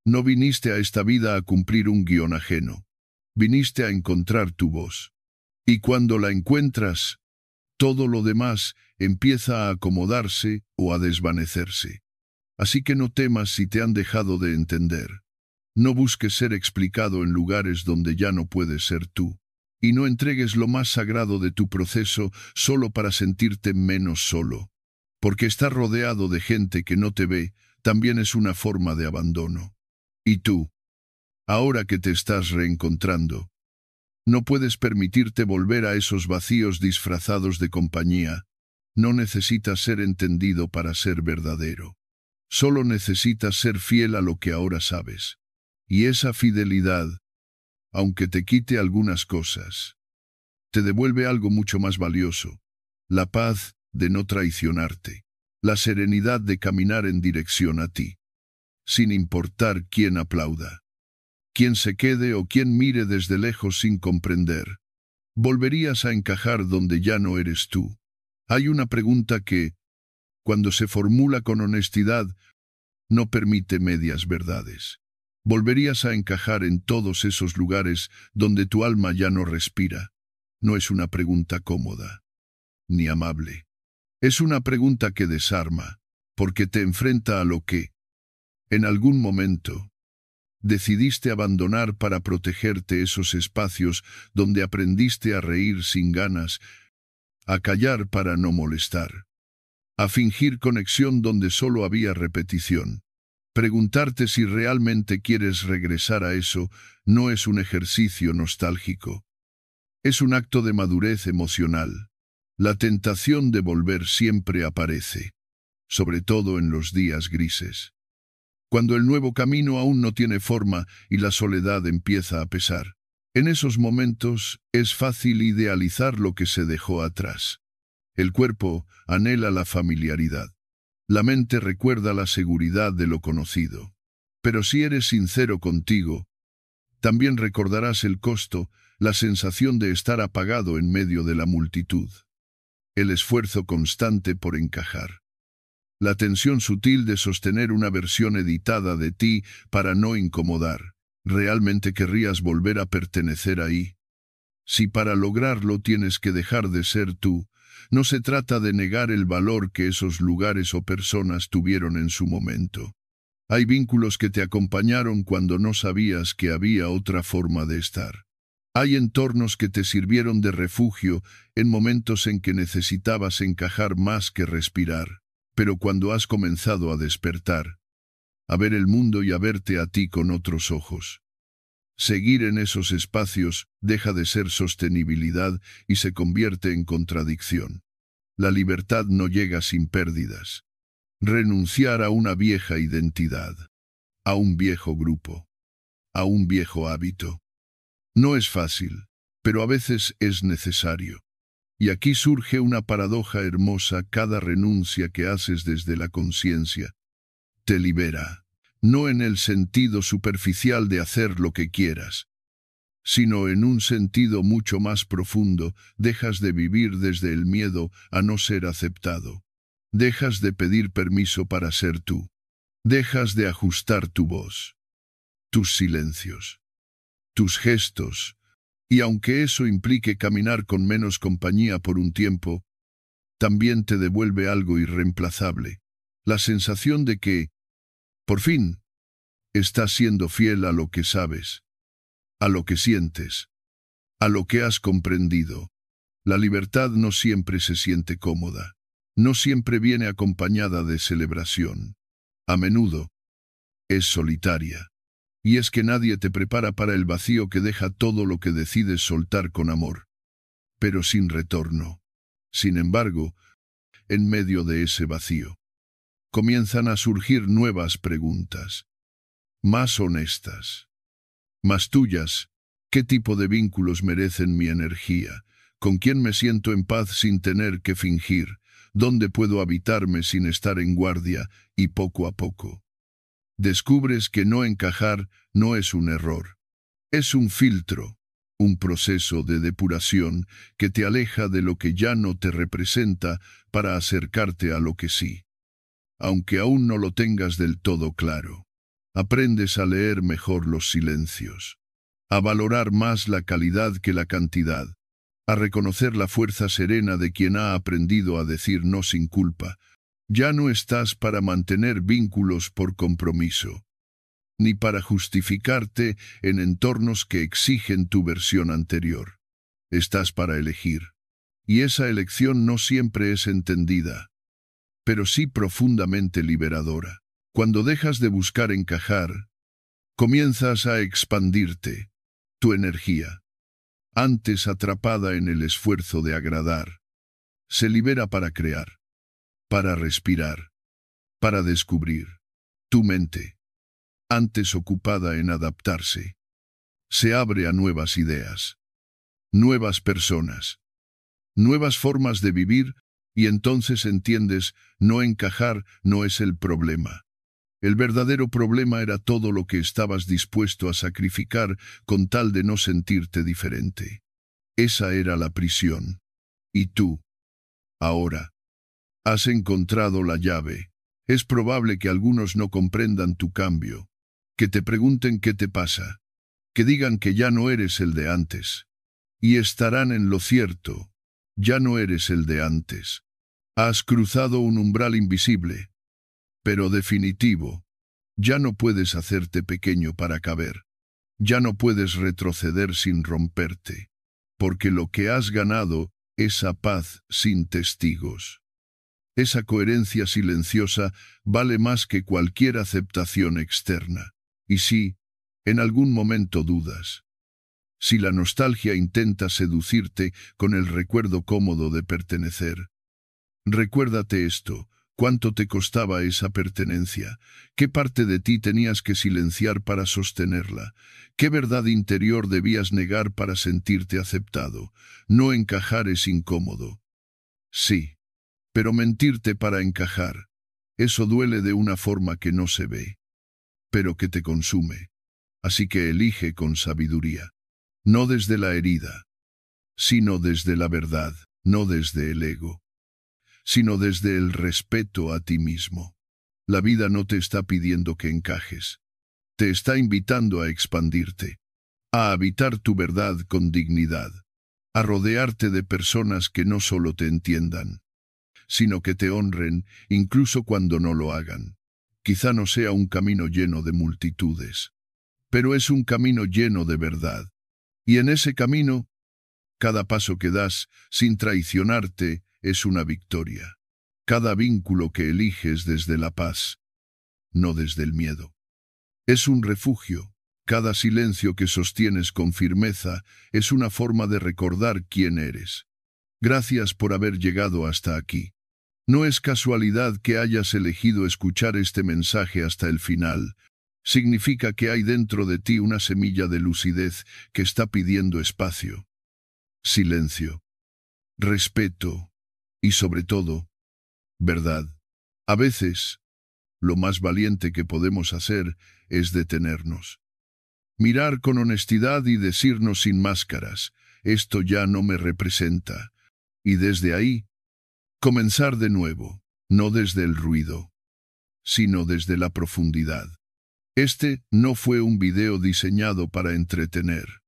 No viniste a esta vida a cumplir un guión ajeno, viniste a encontrar tu voz, y cuando la encuentras, todo lo demás empieza a acomodarse o a desvanecerse. Así que no temas si te han dejado de entender. No busques ser explicado en lugares donde ya no puedes ser tú. Y no entregues lo más sagrado de tu proceso solo para sentirte menos solo. Porque estar rodeado de gente que no te ve también es una forma de abandono. Y tú, ahora que te estás reencontrando, no puedes permitirte volver a esos vacíos disfrazados de compañía. No necesitas ser entendido para ser verdadero. Solo necesitas ser fiel a lo que ahora sabes. Y esa fidelidad, aunque te quite algunas cosas, te devuelve algo mucho más valioso: la paz de no traicionarte, la serenidad de caminar en dirección a ti, sin importar quién aplauda, quién se quede o quién mire desde lejos sin comprender. Volverías a encajar donde ya no eres tú. Hay una pregunta que, cuando se formula con honestidad, no permite medias verdades. ¿Volverías a encajar en todos esos lugares donde tu alma ya no respira? No es una pregunta cómoda. ni amable. Es una pregunta que desarma, porque te enfrenta a lo que, en algún momento, decidiste abandonar para protegerte esos espacios donde aprendiste a reír sin ganas, a callar para no molestar, a fingir conexión donde solo había repetición. Preguntarte si realmente quieres regresar a eso no es un ejercicio nostálgico. Es un acto de madurez emocional. La tentación de volver siempre aparece, sobre todo en los días grises, cuando el nuevo camino aún no tiene forma y la soledad empieza a pesar. En esos momentos es fácil idealizar lo que se dejó atrás. El cuerpo anhela la familiaridad. La mente recuerda la seguridad de lo conocido. Pero si eres sincero contigo, también recordarás el costo, la sensación de estar apagado en medio de la multitud. El esfuerzo constante por encajar. La tensión sutil de sostener una versión editada de ti para no incomodar. ¿Realmente querrías volver a pertenecer ahí? Si para lograrlo tienes que dejar de ser tú, no se trata de negar el valor que esos lugares o personas tuvieron en su momento. Hay vínculos que te acompañaron cuando no sabías que había otra forma de estar. Hay entornos que te sirvieron de refugio en momentos en que necesitabas encajar más que respirar. Pero cuando has comenzado a despertar, a ver el mundo y a verte a ti con otros ojos, seguir en esos espacios deja de ser sostenibilidad y se convierte en contradicción. La libertad no llega sin pérdidas. Renunciar a una vieja identidad, a un viejo grupo, a un viejo hábito. No es fácil, pero a veces es necesario. Y aquí surge una paradoja hermosa: cada renuncia que haces desde la conciencia te libera, no en el sentido superficial de hacer lo que quieras, sino en un sentido mucho más profundo. Dejas de vivir desde el miedo a no ser aceptado. Dejas de pedir permiso para ser tú. Dejas de ajustar tu voz, tus silencios, tus gestos. Y aunque eso implique caminar con menos compañía por un tiempo, también te devuelve algo irreemplazable: la sensación de que, por fin, estás siendo fiel a lo que sabes, a lo que sientes, a lo que has comprendido. La libertad no siempre se siente cómoda, no siempre viene acompañada de celebración. A menudo es solitaria. Y es que nadie te prepara para el vacío que deja todo lo que decides soltar con amor, pero sin retorno. Sin embargo, en medio de ese vacío, comienzan a surgir nuevas preguntas, más honestas, más tuyas. ¿Qué tipo de vínculos merecen mi energía? ¿Con quién me siento en paz sin tener que fingir? ¿Dónde puedo habitarme sin estar en guardia? Y poco a poco descubres que no encajar no es un error. Es un filtro, un proceso de depuración que te aleja de lo que ya no te representa para acercarte a lo que sí. Aunque aún no lo tengas del todo claro, aprendes a leer mejor los silencios, a valorar más la calidad que la cantidad, a reconocer la fuerza serena de quien ha aprendido a decir no sin culpa. Ya no estás para mantener vínculos por compromiso, ni para justificarte en entornos que exigen tu versión anterior. Estás para elegir, y esa elección no siempre es entendida, pero sí profundamente liberadora. Cuando dejas de buscar encajar, comienzas a expandirte. Tu energía, antes atrapada en el esfuerzo de agradar, se libera para crear, para respirar, para descubrir. Tu mente, antes ocupada en adaptarse, se abre a nuevas ideas, nuevas personas, nuevas formas de vivir, y entonces entiendes: no encajar no es el problema. El verdadero problema era todo lo que estabas dispuesto a sacrificar con tal de no sentirte diferente. Esa era la prisión. Y tú, ahora, has encontrado la llave. Es probable que algunos no comprendan tu cambio, que te pregunten qué te pasa, que digan que ya no eres el de antes. Y estarán en lo cierto. Ya no eres el de antes. Has cruzado un umbral invisible, pero definitivo. Ya no puedes hacerte pequeño para caber. Ya no puedes retroceder sin romperte, porque lo que has ganado es esa paz sin testigos. Esa coherencia silenciosa vale más que cualquier aceptación externa. Y si, en algún momento dudas, si la nostalgia intenta seducirte con el recuerdo cómodo de pertenecer, recuérdate esto: cuánto te costaba esa pertenencia, qué parte de ti tenías que silenciar para sostenerla, qué verdad interior debías negar para sentirte aceptado. No encajar es incómodo. Sí, pero mentirte para encajar, eso duele de una forma que no se ve, pero que te consume. Así que elige con sabiduría, no desde la herida, sino desde la verdad, no desde el ego, sino desde el respeto a ti mismo. La vida no te está pidiendo que encajes, te está invitando a expandirte, a habitar tu verdad con dignidad, a rodearte de personas que no solo te entiendan, sino que te honren incluso cuando no lo hagan. Quizá no sea un camino lleno de multitudes, pero es un camino lleno de verdad. Y en ese camino, cada paso que das, sin traicionarte, es una victoria. Cada vínculo que eliges desde la paz, no desde el miedo, es un refugio. Cada silencio que sostienes con firmeza es una forma de recordar quién eres. Gracias por haber llegado hasta aquí. No es casualidad que hayas elegido escuchar este mensaje hasta el final. Significa que hay dentro de ti una semilla de lucidez que está pidiendo espacio, silencio, respeto y, sobre todo, verdad. A veces, lo más valiente que podemos hacer es detenernos, mirar con honestidad y decirnos sin máscaras: esto ya no me representa. Y desde ahí, comenzar de nuevo, no desde el ruido, sino desde la profundidad. Este no fue un video diseñado para entretener.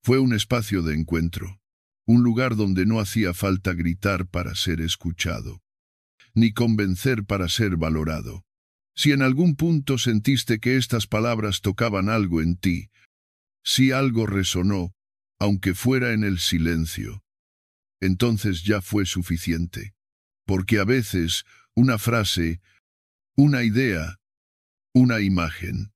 Fue un espacio de encuentro, un lugar donde no hacía falta gritar para ser escuchado, ni convencer para ser valorado. Si en algún punto sentiste que estas palabras tocaban algo en ti, si algo resonó, aunque fuera en el silencio, entonces ya fue suficiente. Porque a veces una frase, una idea, una imagen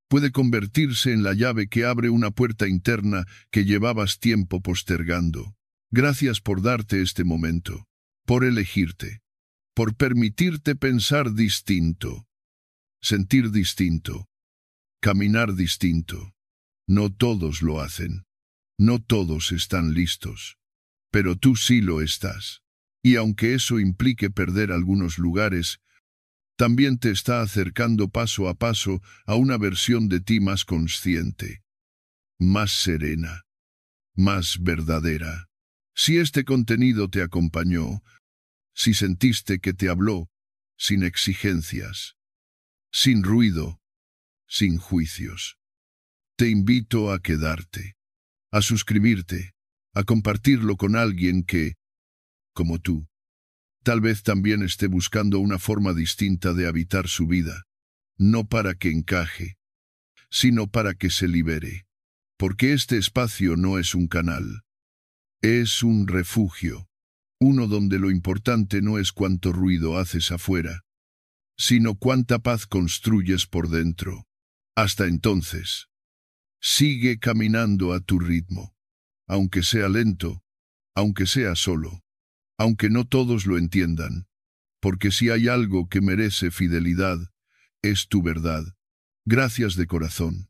puede convertirse en la llave que abre una puerta interna que llevabas tiempo postergando. Gracias por darte este momento, por elegirte, por permitirte pensar distinto, sentir distinto, caminar distinto. No todos lo hacen, no todos están listos, pero tú sí lo estás. Y aunque eso implique perder algunos lugares, también te está acercando paso a paso a una versión de ti más consciente, más serena, más verdadera. Si este contenido te acompañó, si sentiste que te habló, sin exigencias, sin ruido, sin juicios, te invito a quedarte, a suscribirte, a compartirlo con alguien que, como tú, tal vez también esté buscando una forma distinta de habitar su vida, no para que encaje, sino para que se libere. Porque este espacio no es un canal, es un refugio, uno donde lo importante no es cuánto ruido haces afuera, sino cuánta paz construyes por dentro. Hasta entonces, sigue caminando a tu ritmo, aunque sea lento, aunque sea solo, aunque no todos lo entiendan, porque si hay algo que merece fidelidad, es tu verdad. Gracias de corazón.